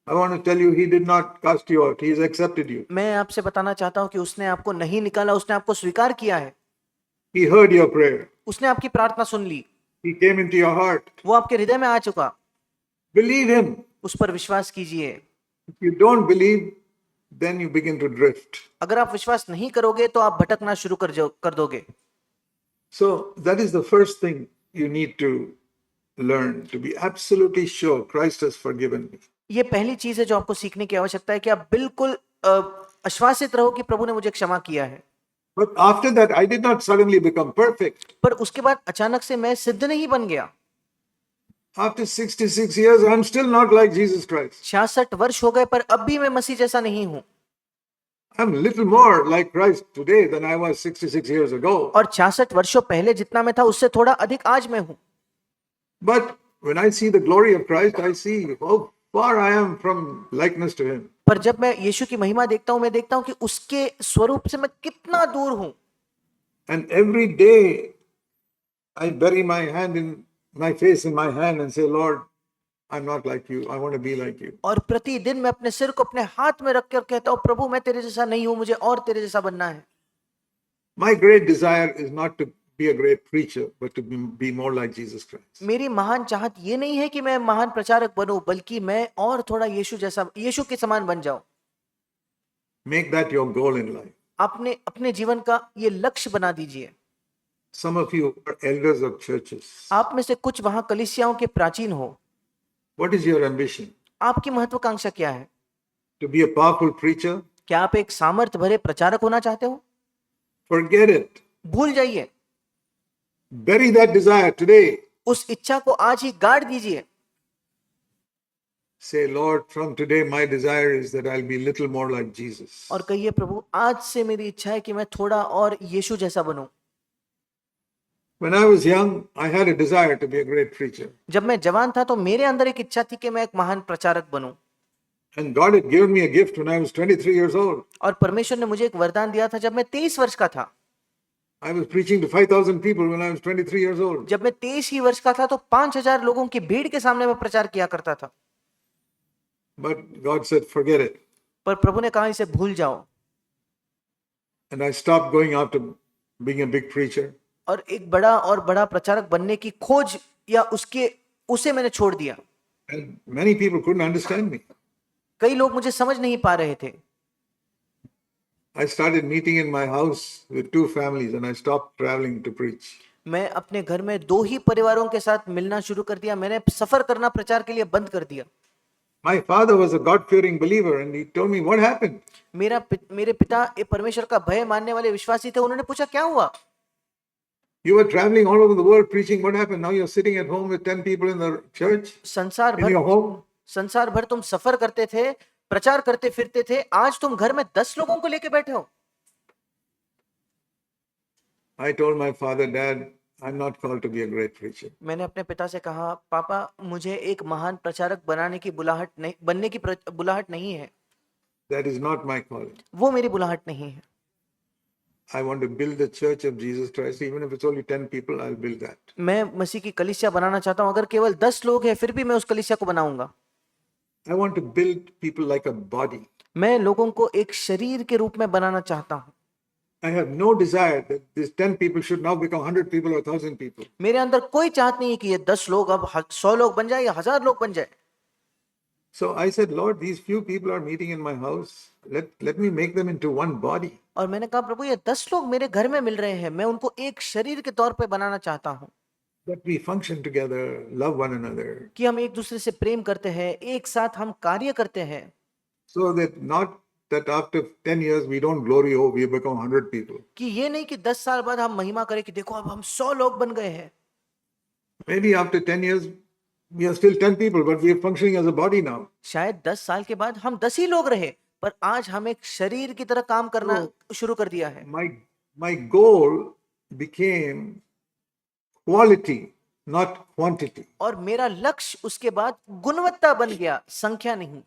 I want to tell you, he did not cast you out. He has accepted you. मैं आपसे बताना चाहता हूँ कि उसने आपको नहीं निकाला, उसने आपको स्वीकार किया है। He heard your prayer. उसने आपकी प्रार्थना सुन ली। He came into your heart. वो आपके हृदय में आ चुका। Believe him. उस पर विश्वास कीजिए। If you don't believe, then you begin to drift. अगर आप विश्वास नहीं करोगे तो आप भटकना शुरू कर दोगे। So that is the first thing you need to learn, to be absolutely sure Christ has forgiven me. ये पहली चीज है जो आपको सीखने की आवश्यकता है कि आप बिल्कुल आश्वासित रहो कि प्रभु ने मुझे क्षमा किया है। But after that, I did not suddenly become perfect. पर उसके बाद अचानक से मैं सिद्ध नहीं बन गया। After 66 years, I'm still not like Jesus Christ. 66 वर्ष हो गए पर अब भी मैं मसीह जैसा नहीं हूं। I'm a little more like Christ today than I was 66 years ago. और 66 वर्षों पहले जितना मैं था उससे थोड़ा अधिक आज मैं हूं। But when I see the glory of Christ, I see how far I am from likeness to Him. पर जब मैं यीशु की महिमा देखता हूं, मैं देखता हूं कि उसके स्वरूप से मैं कितना दूर हूं। And every day I bury my hand in my face in my hand and say, Lord, I'm not like you. I want to be like you. और प्रतिदिन मैं अपने सिर को अपने हाथ में रख कर कहता हूं, प्रभु मैं तेरे जैसा नहीं हूं, मुझे और तेरे जैसा बनना है। My great desire is not to be a great preacher, but to be more like Jesus Christ. मेरी महान चाहत ये नहीं है कि मैं महान प्रचारक बनूं, बल्कि मैं और थोड़ा यीशु जैसा, यीशु के समान बन जाऊं। Make that your goal in life. आपने अपने जीवन का ये लक्ष्य बना दीजिए। Some of you are elders of churches. आप में से कुछ वहां कलीसियाओं के प्राचीन हो। What is your ambition? आपकी महत्वाकांक्षा क्या है? To be a powerful preacher? क्या आप एक सामर्थ भरे प्रचारक होना चाहते हो? Forget it. भूल जाइए। Bury that desire today. उस इच्छा को आज ही गाड़ दीजिए। Say, Lord, from today my desire is that I'll be little more like Jesus. और कहिए, प्रभु आज से मेरी इच्छा है कि मैं थोड़ा और यीशु जैसा बनूं। When I was young, I had a desire to be a great preacher. जब मैं जवान था तो मेरे अंदर एक इच्छा थी कि मैं एक महान प्रचारक बनूं। And God had given me a gift when I was 23 years old. और परमेश्वर ने मुझे एक वरदान दिया था जब मैं 23 वर्ष का था। I was preaching to 5,000 people when I was 23 years old. जब मैं 23 ही वर्ष का था तो 5000 लोगों की भीड़ के सामने मैं प्रचार किया करता था। But God said, forget it. पर प्रभु ने कहा इसे भूल जाओ। And I stopped going after being a big preacher. और एक बड़ा प्रचारक बनने की खोज या उसे मैंने छोड़ दिया। And many people couldn't understand me. कई लोग मुझे समझ नहीं पा रहे थे। I started meeting in my house with 2 families and I stopped traveling to preach. मैं अपने घर में 2 ही परिवारों के साथ मिलना शुरू कर दिया। मैंने सफर करना प्रचार के लिए बंद कर दिया। My father was a God-fearing believer and he told me, what happened? मेरे पिता एक परमेश्वर का भय मानने वाले विश्वासी थे। उन्होंने पूछा क्या हुआ? You were traveling all over the world preaching. What happened? Now you're sitting at home with 10 people in the church, in your home. संसार भर तुम सफर करते थे, प्रचार करते फिरते थे, आज तुम घर में 10 लोगों को लेके बैठे हो। I told my father, Dad, I'm not called to be a great preacher. मैंने अपने पिता से कहा, पापा मुझे एक महान प्रचारक बनने की बुलाहट नहीं है। That is not my calling. वो मेरी बुलाहट नहीं है। I want to build the church of Jesus Christ. Even if it's only 10 people, I'll build that. मैं मसीह की कलीसिया बनाना चाहता हूं। अगर केवल 10 लोग हैं फिर भी मैं उस कलीसिया को बनाऊंगा। I want to build people like a body. मैं लोगों को एक शरीर के रूप में बनाना चाहता हूं। I have no desire that these 10 people should now become 100 people or 1,000 people. मेरे अंदर कोई चाहत नहीं है कि ये 10 लोग अब 100 लोग बन जाए या 1000 लोग बन जाए। So I said, Lord, these few people are meeting in my house. Let me make them into one body. और मैंने कहा, प्रभु ये 10 लोग मेरे घर में मिल रहे हैं, मैं उनको एक शरीर के तौर पे बनाना चाहता हूं। That we function together, love one another. कि हम एक दूसरे से प्रेम करते हैं, एक साथ हम कार्य करते हैं। So that not that after 10 years we don't glory, oh, we have become 100 people. कि ये नहीं कि 10 साल बाद हम महिमा करें कि देखो अब हम 100 लोग बन गए हैं। Maybe after 10 years we are still 10 people, but we are functioning as a body now. शायद 10 साल के बाद हम 10 ही लोग रहे, पर आज हम एक शरीर की तरह काम करना शुरू कर दिया है। My goal became quality, not quantity. और मेरा लक्ष्य उसके बाद गुणवत्ता बन गया, संख्या नहीं।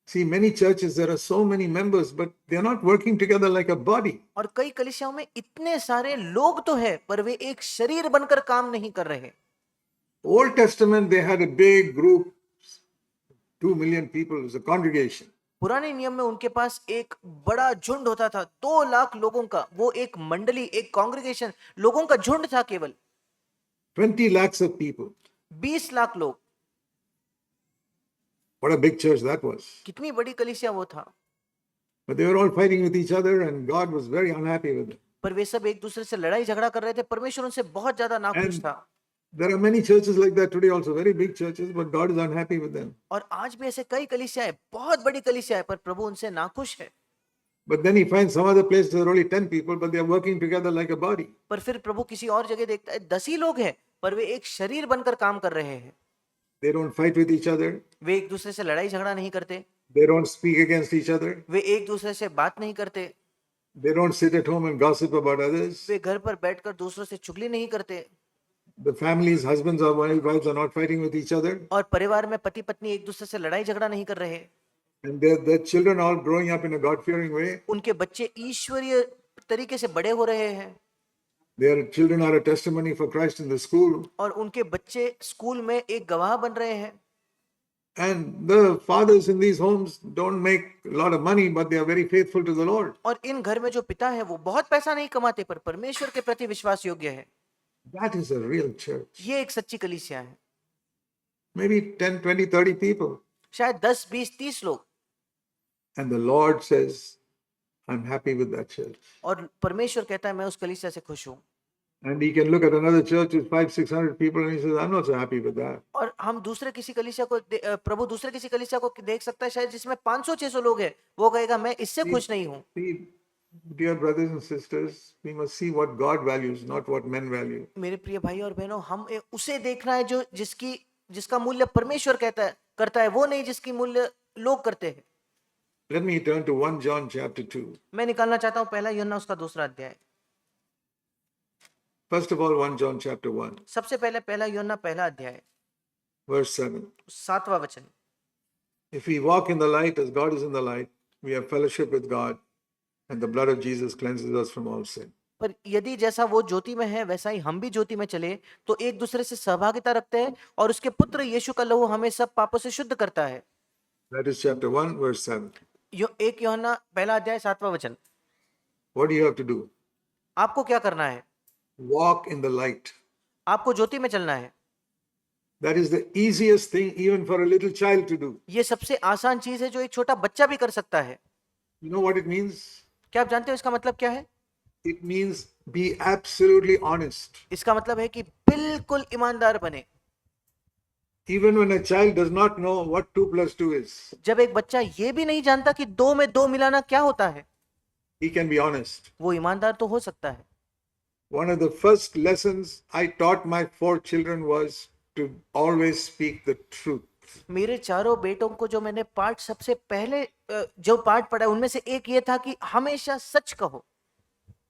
See, many churches, there are so many members, but they are not working together like a body. और कई कलीसियाओं में इतने सारे लोग तो है, पर वे एक शरीर बनकर काम नहीं कर रहे। Old Testament, they had a big group, 2 million people, it was a congregation. पुराने नियम में उनके पास एक बड़ा झुंड होता था, 2 लाख लोगों का। वो एक मंडली, एक कांग्रेगेशन, लोगों का झुंड था केवल। 20 lakhs of people. 20 लाख लोग। What a big church that was. कितनी बड़ी कलीसिया वो था। But they were all fighting with each other and God was very unhappy with them. पर वे सब एक दूसरे से लड़ाई झगड़ा कर रहे थे। परमेश्वर उनसे बहुत ज्यादा नाखुश था। There are many churches like that today also, very big churches, but God is unhappy with them. और आज भी ऐसे कई कलीसियाएं, बहुत बड़ी कलीसियाएं, पर प्रभु उनसे नाखुश है। But then he finds some other place there are only 10 people, but they are working together like a body. पर फिर प्रभु किसी और जगह देखता है 10 ही लोग हैं, पर वे एक शरीर बनकर काम कर रहे हैं। They don't fight with each other. वे एक दूसरे से लड़ाई झगड़ा नहीं करते, They don't speak against each other. वे एक दूसरे से बात नहीं करते, They don't sit at home and gossip about others. वे घर पर बैठकर दूसरों से चुगली नहीं करते, The families, husbands or wives are not fighting with each other. और परिवार में पति पत्नी एक दूसरे से लड़ाई झगड़ा नहीं कर रहे। And their children all growing up in a God-fearing way. उनके बच्चे ईश्वरीय तरीके से बड़े हो रहे हैं, Their children are a testimony for Christ in the school. और उनके बच्चे स्कूल में एक गवाह बन रहे हैं। And the fathers in these homes don't make a lot of money, but they are very faithful to the Lord. और इन घर में जो पिता है वो बहुत पैसा नहीं कमाते, पर परमेश्वर के प्रति विश्वास योग्य है। That is a real church. ये एक सच्ची कलीसिया है। Maybe 10, 20, 30 people. शायद 10, 20, 30 लोग, And the Lord says, I'm happy with that church. और परमेश्वर कहता है मैं उस कलीसिया से खुश हूँ। And he can look at another church with 500, 600 people and he says, I'm not so happy with that. और हम दूसरे किसी कलीसिया को प्रभु दूसरे किसी कलीसिया को देख सकता है शायद जिसमें 500-600 लोग हैं, वो कहेगा मैं इससे खुश नहीं हूँ। See, dear brothers and sisters, we must see what God values, not what men value. मेरे प्रिय भाई और बहनों, हम उसे देखना है जो जिसका मूल्य परमेश्वर करता है, वो नहीं जिसकी मूल्य लोग करते हैं। Let me turn to 1 John chapter 2. मैं निकालना चाहता हूँ पहला यूहन्ना उसका 2 अध्याय। First of all, 1 John chapter 1, सबसे पहले पहला यूहन्ना पहला अध्याय verse 7. 7वां वचन। If we walk in the light as God is in the light, we have fellowship with God, and the blood of Jesus cleanses us from all sin. पर यदि जैसा वो ज्योति में है वैसा ही हम भी ज्योति में चले तो एक दूसरे से सहभागिता रखते हैं, और उसके पुत्र यीशु का लहू हमें सब पापों से शुद्ध करता है। That is chapter 1, verse 7. 1 यूहन्ना पहला अध्याय 7वां वचन। What do you have to do? आपको क्या करना है? Walk in the light. आपको ज्योति में चलना है। That is the easiest thing even for a little child to do. ये सबसे आसान चीज है जो एक छोटा बच्चा भी कर सकता है। You know what it means? क्या आप जानते हो इसका मतलब क्या है? It means be absolutely honest. इसका मतलब है कि बिल्कुल ईमानदार बने। Even when a child does not know what 2 plus 2 is, जब एक बच्चा ये भी नहीं जानता कि 2 में 2 मिलाना क्या होता है, he can be honest. वो ईमानदार तो हो सकता है। One of the first lessons I taught my 4 children was to always speak the truth. मेरे चारों बेटों को जो मैंने पाठ सबसे पहले जो पाठ पढ़ा उनमें से एक ये था कि हमेशा सच कहो।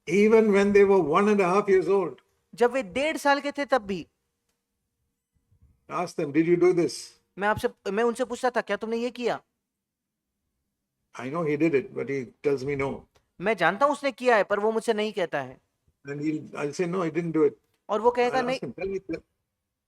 Even when they were 1.5 years old, जब वे 1.5 साल के थे तब भी ask them, did you do this? मैं उनसे पूछता था क्या तुमने ये किया? I know he did it, but he tells me no. मैं जानता हूं उसने किया है, पर वो मुझसे नहीं कहता है। And I'll say, no, he didn't do it. और वो कहेगा I'll नहीं, ask him, tell me,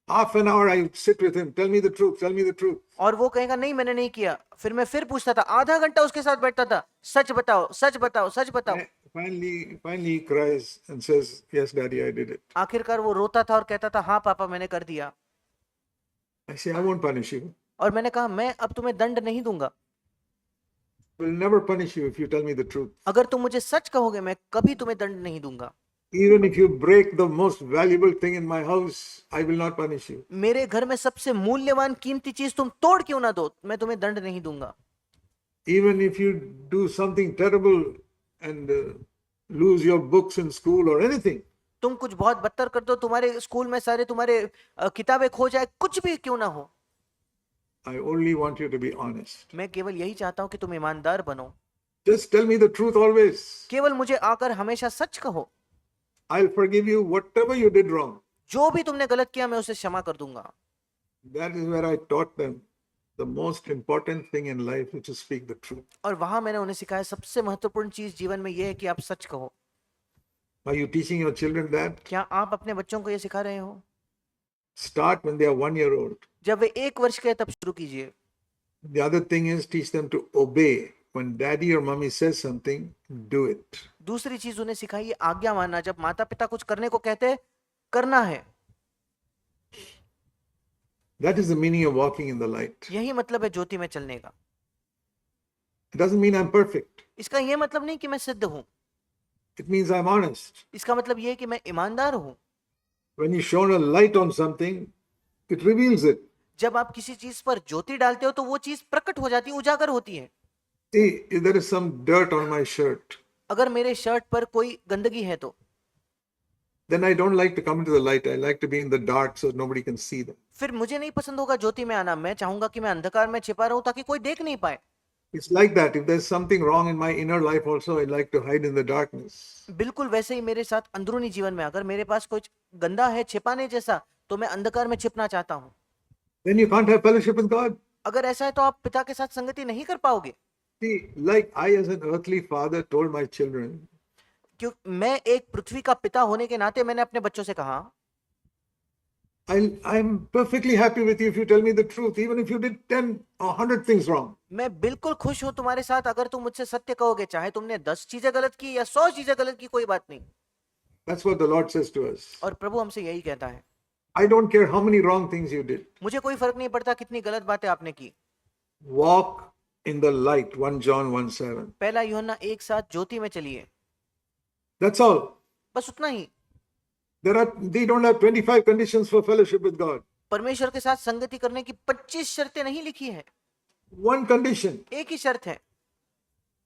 half an hour I sit with him, tell me the truth, tell me the truth. और वो कहेगा नहीं मैंने नहीं किया। फिर मैं फिर पूछता था, आधा घंटा उसके साथ बैठता था, सच बताओ सच बताओ सच बताओ। Finally he cries and says, yes, daddy, I did it. आखिरकार वो रोता था और कहता था हाँ पापा मैंने कर दिया। I say, I won't punish you. और मैंने कहा मैं अब तुम्हें दंड नहीं दूंगा। Will never punish you if you tell me the truth. अगर तुम मुझे सच कहोगे मैं कभी तुम्हें दंड नहीं दूंगा। Even if you break the most valuable thing in my house, I will not punish you. मेरे घर में सबसे मूल्यवान कीमती चीज तुम तोड़ क्यों ना दो, मैं तुम्हें दंड नहीं दूंगा। Even if you do something terrible and lose your books in school or anything, तुम कुछ बहुत बदतर कर दो, तुम्हारे स्कूल में सारे तुम्हारे किताबें खो जाए, कुछ भी क्यों ना हो, I only want you to be honest. मैं केवल यही चाहता हूं कि तुम ईमानदार बनो। Just tell me the truth always. केवल मुझे आकर हमेशा सच कहो। I'll forgive you whatever you did wrong. जो भी तुमने गलत किया मैं उसे क्षमा कर दूंगा। That is where I taught them the most important thing in life, which is speak the truth. और वहां मैंने उन्हें सिखाया सबसे महत्वपूर्ण चीज जीवन में यह है कि आप सच कहो। Are you teaching your children that? क्या आप अपने बच्चों को यह सिखा रहे हो? Start when they are 1 year old. जब वे 1 वर्ष के हैं तब शुरू कीजिए। The other thing is teach them to obey. When daddy or mommy says something, do it. दूसरी चीज उन्हें सिखाइए आज्ञा मानना। जब माता पिता कुछ करने को कहते हैं करना है। That is the meaning of walking in the light. यही मतलब है ज्योति में चलने का। It doesn't mean I'm perfect. इसका यह मतलब नहीं कि मैं सिद्ध हूं। It means I'm honest. इसका मतलब यह है कि मैं ईमानदार हूं। When you shone a light on something, it reveals it. जब आप किसी चीज पर ज्योति डालते हो तो वो चीज प्रकट हो जाती है, उजागर होती है। See, if there is some dirt on my shirt, अगर मेरे शर्ट पर कोई गंदगी है तो then I don't like to come into the light. I like to be in the dark so nobody can see them. फिर मुझे नहीं पसंद होगा ज्योति में आना, मैं चाहूंगा कि मैं अंधकार में छिपा रहूं ताकि कोई देख नहीं पाए। It's like that. If there's something wrong in my inner life also, I like to hide in the darkness. बिल्कुल वैसे ही मेरे साथ अंदरूनी जीवन में अगर मेरे पास कुछ गंदा है छिपाने जैसा, तो मैं अंधकार में छिपना चाहता हूं। Then you can't have fellowship with God. अगर ऐसा है तो आप पिता के साथ संगति नहीं कर पाओगे। See, like I as an earthly father told my children, क्यों मैं एक पृथ्वी का पिता होने के नाते मैंने अपने बच्चों से कहा, I'm perfectly happy with you if you tell me the truth, even if you did 10 or 100 things wrong. मैं बिल्कुल खुश हूं तुम्हारे साथ अगर तुम मुझसे सत्य कहोगे, चाहे तुमने 10 चीजें गलत की या 100 चीजें गलत की, कोई बात नहीं। That's what the Lord says to us. और प्रभु हमसे यही कहता है, I don't care how many wrong things you did. मुझे कोई फर्क नहीं पड़ता कितनी गलत बातें आपने की। Walk in the light. 1 John 1:7. पहला यूहन्ना 1:7 ज्योति में चलिए, That's all. बस उतना ही। They don't have 25 conditions for fellowship with God. परमेश्वर के साथ संगति करने की 25 शर्तें नहीं लिखी है, One condition. एक ही शर्त है,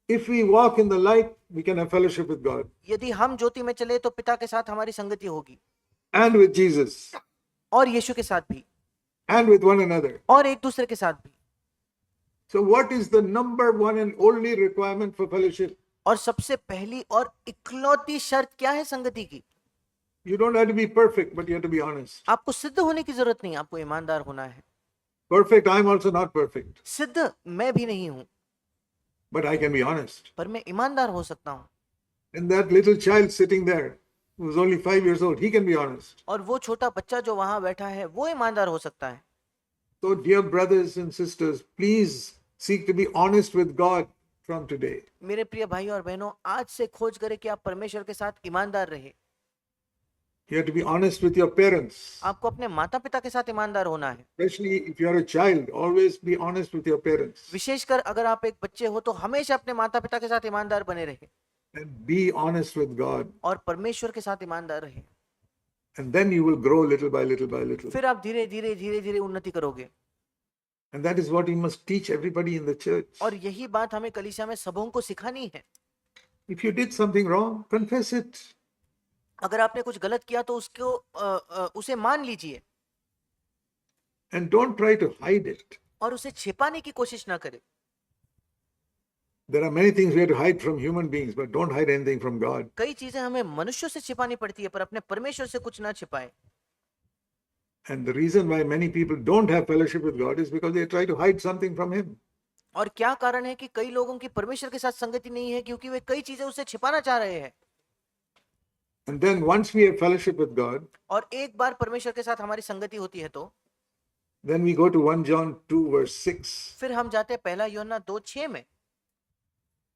If we walk in the light, we can have fellowship with God यदि हम ज्योति में चले तो पिता के साथ हमारी संगति होगी, and with Jesus और यीशु के साथ भी, and with one another. और एक दूसरे के साथ भी। So what is the number one and only requirement for fellowship? और सबसे पहली और इकलौती शर्त क्या है संगति की? You don't have to be perfect, but you have to be honest. आपको सिद्ध होने की जरूरत नहीं, आपको ईमानदार होना है। Perfect, I'm also not perfect, सिद्ध मैं भी नहीं हूं, but I can be honest. पर मैं ईमानदार हो सकता हूं। And that little child sitting there, who's only 5 years old, he can be honest. और वो छोटा बच्चा जो वहां बैठा है वो ईमानदार हो सकता है। So, dear brothers and sisters, please seek to be honest with God from today. मेरे प्रिय भाई और बहनों, आज से खोज करें कि आप परमेश्वर के साथ ईमानदार रहे। You have to be honest with your parents. आपको अपने माता पिता के साथ ईमानदार होना है। Especially if you are a child, always be honest with your parents. विशेषकर अगर आप एक बच्चे हो तो हमेशा अपने माता पिता के साथ ईमानदार बने रहे, And be honest with God. और परमेश्वर के साथ ईमानदार रहे। And then you will grow little by little by little. फिर आप धीरे धीरे उन्नति करोगे। And that is what we must teach everybody in the church. और यही बात हमें कलीसिया में सबों को सिखानी है। If you did something wrong, confess it. अगर आपने कुछ गलत किया तो उसे मान लीजिए, And don't try to hide it. और उसे छिपाने की कोशिश ना करें। There are many things we have to hide from human beings, but don't hide anything from God. कई चीजें हमें मनुष्यों से छिपानी पड़ती है, पर अपने परमेश्वर से कुछ ना छिपाए। And the reason why many people don't have fellowship with God is because they try to hide something from Him. और क्या कारण है कि कई लोगों की परमेश्वर के साथ संगति नहीं है? क्योंकि वे कई चीजें उससे छिपाना चाह रहे हैं। And then once we have fellowship with God, और एक बार परमेश्वर के साथ हमारी संगति होती है तो then we go to 1 John 2 verse 6. फिर हम जाते हैं पहला यूहन्ना 2:6 में,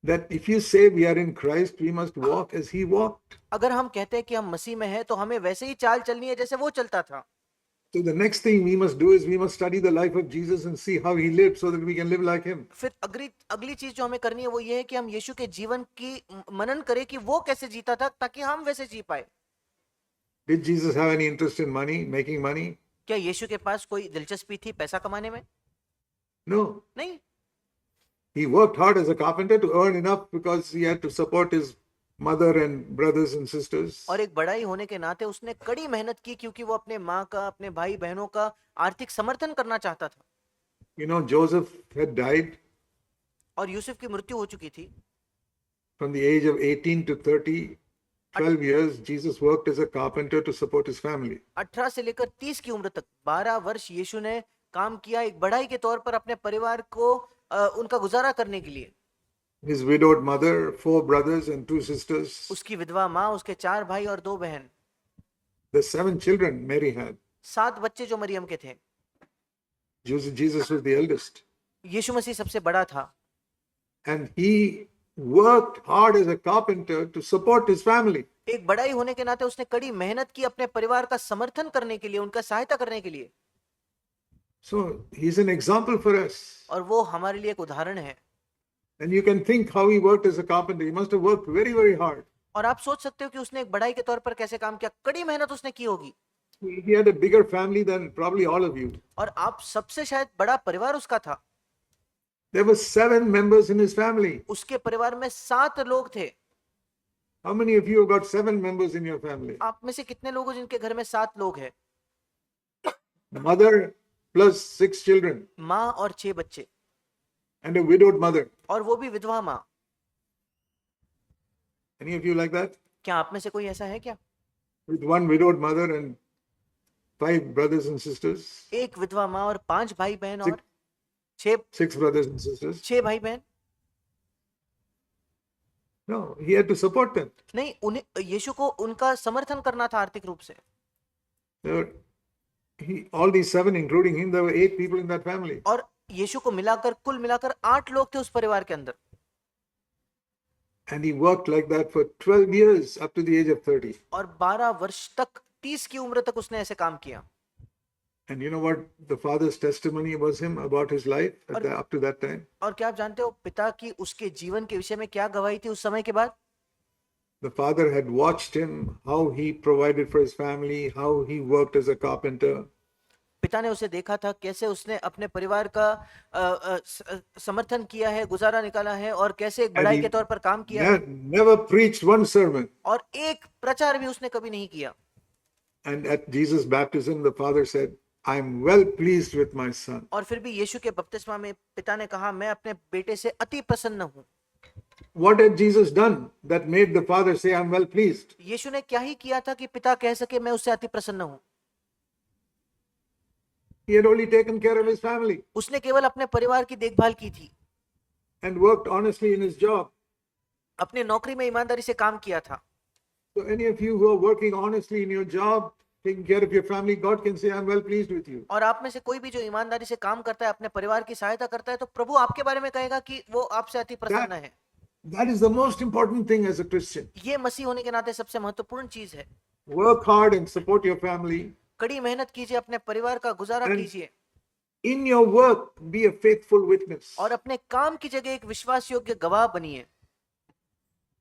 That if you say we are in Christ, we must walk as He walked. अगर हम कहते हैं कि हम मसीह में हैं तो हमें वैसे ही चाल चलनी है जैसे वो चलता था। So the next thing we must do is we must study the life of Jesus and see how He lived so that we can live like Him. फिर अगली चीज जो हमें करनी है वो ये है कि हम यीशु के जीवन की मनन करें कि वो कैसे जीता था, ताकि हम वैसे जी पाए। Did Jesus have any interest in money, making money? क्या यीशु के पास कोई दिलचस्पी थी पैसा कमाने में? No. नहीं। He worked hard as a carpenter to earn enough because he had to support his mother and brothers and sisters. और एक बड़ाई होने के नाते उसने कड़ी मेहनत की, क्योंकि वो अपने माँ का, अपने भाई बहनों का आर्थिक समर्थन करना चाहता था। You know, Joseph had died और यूसुफ की मृत्यु हो चुकी थी। from the age of 18 to 30, 12 years. Jesus worked as a carpenter to support his family. 18 से लेकर 30 की उम्र तक 12 वर्ष यीशु ने काम किया एक बढ़ाई के तौर पर अपने परिवार को उनका गुजारा करने के लिए। His widowed mother, 4 brothers and 2 sisters. उसकी विधवा माँ, उसके 4 भाई और 2 बहन, The 7 children Mary had. 7 बच्चे जो मरियम के थे। Jesus was the eldest. यीशु मसीह सबसे बड़ा था, And he worked hard as a carpenter to support his family. एक बढ़ाई होने के नाते उसने कड़ी मेहनत की अपने परिवार का समर्थन करने के लिए, उनका सहायता करने के लिए। So he's an example for us. और वो हमारे लिए एक उदाहरण है। And you can think how he worked as a carpenter. He must have worked very, very hard. और आप सोच सकते हो कि उसने एक बढ़ाई के तौर पर कैसे काम किया, कड़ी मेहनत उसने की होगी। He had a bigger family than probably all of you. और आप सबसे शायद बड़ा परिवार उसका था। There were 7 members in his family. उसके परिवार में 7 लोग थे। How many of you have got 7 members in your family? आप में से कितने लोग हैं जिनके घर में 7 लोग हैं? Mother plus 6 children माँ और 6 बच्चे, and a widowed mother. और वो भी विधवा माँ। Any of you like that? क्या आप में से कोई ऐसा है क्या? With one widowed mother and 5 brothers and sisters, एक विधवा माँ और 5 भाई बहन और 6 6 brothers and sisters. भाई बहन? No, he had to support them. नहीं, उन्हें यीशु को उनका समर्थन करना था आर्थिक रूप से। There were, all these 7, including him, there were 8 people in that family. और यीशु को मिलाकर कुल मिलाकर 8 लोग थे उस परिवार के अंदर। And he worked like that for 12 years up to the age of 30. और 12 वर्ष तक, 30 की उम्र तक उसने ऐसे काम किया। And you know what the father's testimony was him about his life up to that time? और क्या आप जानते हो पिता की उसके जीवन के विषय में क्या गवाही थी उस समय के बाद? The father had watched him, how he provided for his family, how he worked as a carpenter. पिता ने उसे देखा था कैसे उसने अपने परिवार का समर्थन किया है, गुजारा निकाला है, और कैसे एक बढ़ाई के तौर पर काम किया है। Never preached one sermon. और एक प्रचार भी उसने कभी नहीं किया। And at Jesus' baptism, the father said, I am well pleased with my son. और फिर भी यीशु के बपतिस्मा में पिता ने कहा, मैं अपने बेटे से अति प्रसन्न हूँ। What had Jesus done that made the father say, I am well pleased? यीशु ने क्या ही किया था कि पिता कह सके मैं उससे अति प्रसन्न हूँ? He had only taken care of his family. उसने केवल अपने परिवार की देखभाल की थी। And worked honestly in his job. अपने नौकरी में ईमानदारी से काम किया था। So any of you who are working honestly in your job, taking care of your family, God can say, I'm well pleased with you. और आप में से कोई भी जो ईमानदारी से काम करता है, अपने परिवार की सहायता करता है, तो प्रभु आपके बारे में कहेगा कि वो आपसे अति प्रसन्न है। That is the most important thing as a Christian. ये मसीह होने के नाते सबसे महत्वपूर्ण चीज है। Work hard and support your family. कड़ी मेहनत कीजिए, अपने परिवार का गुजारा कीजिए। In your work, be a faithful witness. और अपने काम की जगह एक विश्वास योग्य गवाह बनिए।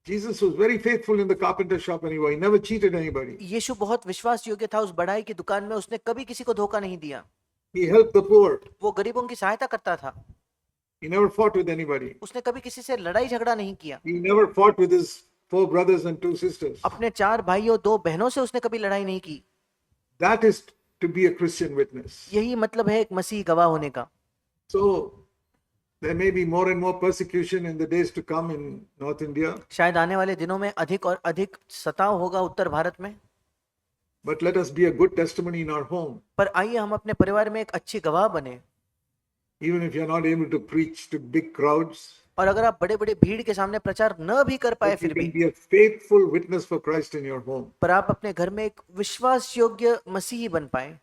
Jesus was very faithful in the carpenter shop anyway. He never cheated anybody. यीशु बहुत विश्वास योग्य था उस बढ़ाई की दुकान में, उसने कभी किसी को धोखा नहीं दिया। He helped the poor. वो गरीबों की सहायता करता था। He never fought with anybody. उसने कभी किसी से लड़ाई झगड़ा नहीं किया। He never fought with his 4 brothers and 2 sisters. अपने 4 भाइयों 2 बहनों से उसने कभी लड़ाई नहीं की। That is to be a Christian witness. यही मतलब है एक मसीह गवाह होने का। So there may be more and more persecution in the days to come in North India. शायद आने वाले दिनों में अधिक और अधिक सताव होगा उत्तर भारत में। But let us be a good testimony in our home. पर आइए हम अपने परिवार में एक अच्छी गवाह बने। Even if you are not able to preach to big crowds. और अगर आप बड़े-बड़े भीड़ के सामने प्रचार न भी कर पाए फिर भी, be a faithful witness for Christ in your home. पर आप अपने घर में एक विश्वास योग्य मसीही बन पाए।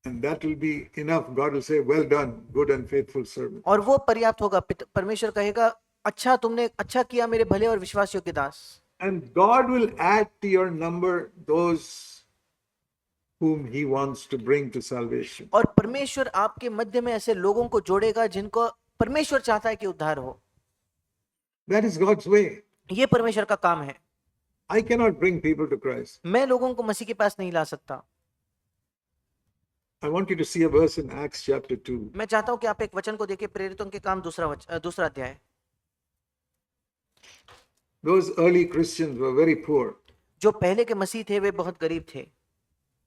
And that will be enough. God will say, well done, good and faithful servant. और वो पर्याप्त होगा। परमेश्वर कहेगा, अच्छा तुमने अच्छा किया मेरे भले और विश्वास योग्य दास। And God will add to your number those whom he wants to bring to salvation. और परमेश्वर आपके मध्य में ऐसे लोगों को जोड़ेगा जिनको परमेश्वर चाहता है कि उद्धार हो। That is God's way. ये परमेश्वर का काम है। I cannot bring people to Christ. मैं लोगों को मसीह के पास नहीं ला सकता। I want you to see a verse in Acts chapter 2. मैं चाहता हूं कि आप एक वचन को देखिए, प्रेरितों के काम दूसरा अध्याय। Those early Christians were very poor. जो पहले के मसीह थे वे बहुत गरीब थे।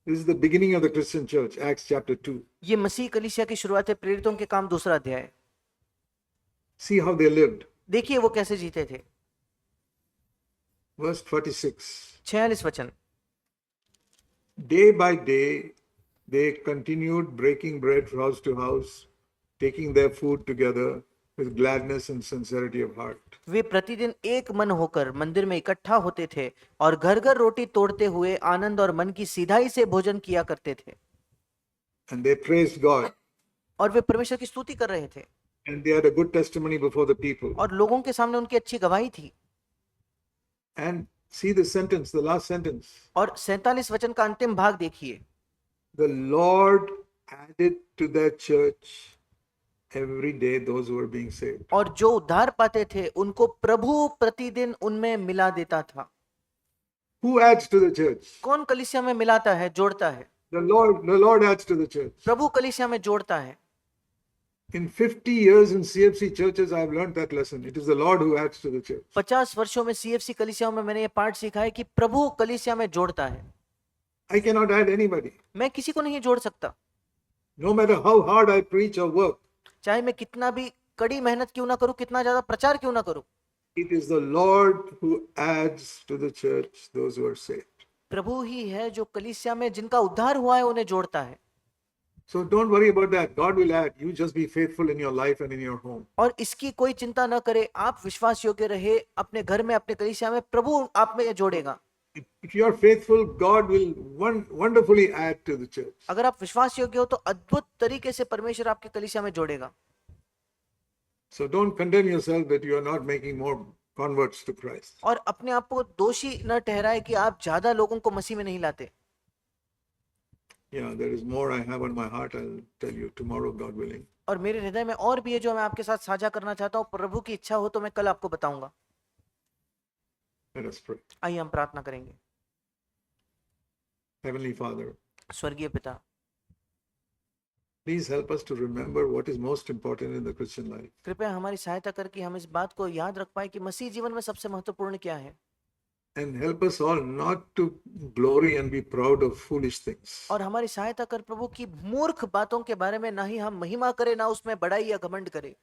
This is the beginning of the Christian church, Acts chapter 2. ये मसीह कलीसिया की शुरुआत है, प्रेरितों के काम दूसरा अध्याय। See how they lived. देखिए वो कैसे जीते थे। Verse 46. 46 वचन। Day by day they continued breaking bread from house to house, taking their food together with gladness and sincerity of heart. वे प्रतिदिन एक मन होकर मंदिर में इकट्ठा होते थे और घर घर रोटी तोड़ते हुए आनंद और मन की सीधाई से भोजन किया करते थे। And they praised God. और वे परमेश्वर की स्तुति कर रहे थे। And they had a good testimony before the people. और लोगों के सामने उनकी अच्छी गवाही थी। And see the sentence, the last sentence. और 47 वचन का अंतिम भाग देखिए। The Lord added to their church every day those who were being saved. और जो उद्धार पाते थे उनको प्रभु प्रतिदिन उनमें मिला देता था। Who adds to the church? कौन कलीसिया में मिलाता है, जोड़ता है? The Lord adds to the church. प्रभु कलीसिया में जोड़ता है। In 50 years in CFC churches, I've learned that lesson. It is the Lord who adds to the church. 50 वर्षों में CFC कलीसियाओं में मैंने ये पाठ सीखा है कि प्रभु कलीसिया में जोड़ता है। I cannot add anybody. मैं किसी को नहीं जोड़ सकता, No matter how hard I preach or work, चाहे मैं कितना भी कड़ी मेहनत क्यों ना करूं, कितना ज्यादा प्रचार क्यों ना करूं। it is the Lord who adds to the church those who are saved. प्रभु ही है जो कलीसिया में जिनका उद्धार हुआ है उन्हें जोड़ता है। So don't worry about that. God will add. You just be faithful in your life and in your home. और इसकी कोई चिंता न करे, आप विश्वास योग्य रहे अपने घर में, अपने कलीसिया में, प्रभु आप में जोड़ेगा। If you are faithful, God will wonderfully add to the church. अगर आप विश्वास योग्य हो तो अद्भुत तरीके से परमेश्वर आपके कलीसिया में जोड़ेगा। So don't condemn yourself that you are not making more converts to Christ. और अपने आप को दोषी न ठहराए कि आप ज्यादा लोगों को मसीह में नहीं लाते। Yeah, there is more I have on my heart. I'll tell you tomorrow, God willing. और मेरे हृदय में और भी है जो मैं आपके साथ साझा करना चाहता हूँ, प्रभु की इच्छा हो तो मैं कल आपको बताऊंगा। Let us pray. आइए हम प्रार्थना करेंगे। Heavenly Father, स्वर्गीय पिता, please help us to remember what is most important in the Christian life. कृपया हमारी सहायता कर कि हम इस बात को याद रख पाए कि मसीह जीवन में सबसे महत्वपूर्ण क्या है। And help us all not to glory and be proud of foolish things. और हमारी सहायता कर प्रभु की मूर्ख बातों के बारे में ना ही हम महिमा करें, ना उसमें बड़ाई या घमंड करें।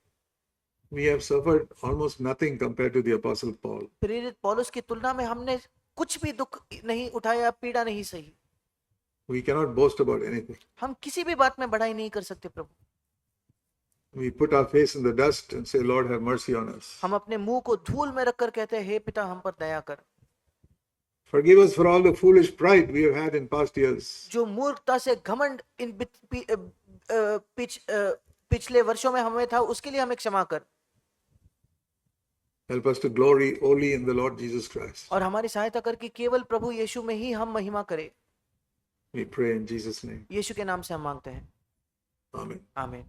We have suffered almost nothing compared to the Apostle Paul. प्रेरित पौलुस की तुलना में हमने कुछ भी दुख नहीं उठाया, पीड़ा नहीं सही। We cannot boast about anything. हम किसी भी बात में बड़ाई नहीं कर सकते प्रभु। We put our face in the dust and say, Lord, have mercy on us. हम अपने मुंह को धूल में रखकर कहते हैं, हे पिता हम पर दया कर। Forgive us for all the foolish pride we have had in past years. जो मूर्खता से घमंड इन पिछले वर्षों में हमें था, उसके लिए हमें क्षमा कर। Help us to glory only in the Lord Jesus Christ. और हमारी सहायता कर कि केवल प्रभु यीशु में ही हम महिमा करें। We pray in Jesus' name. यीशु के नाम से हम मांगते हैं, Amen. आमीन।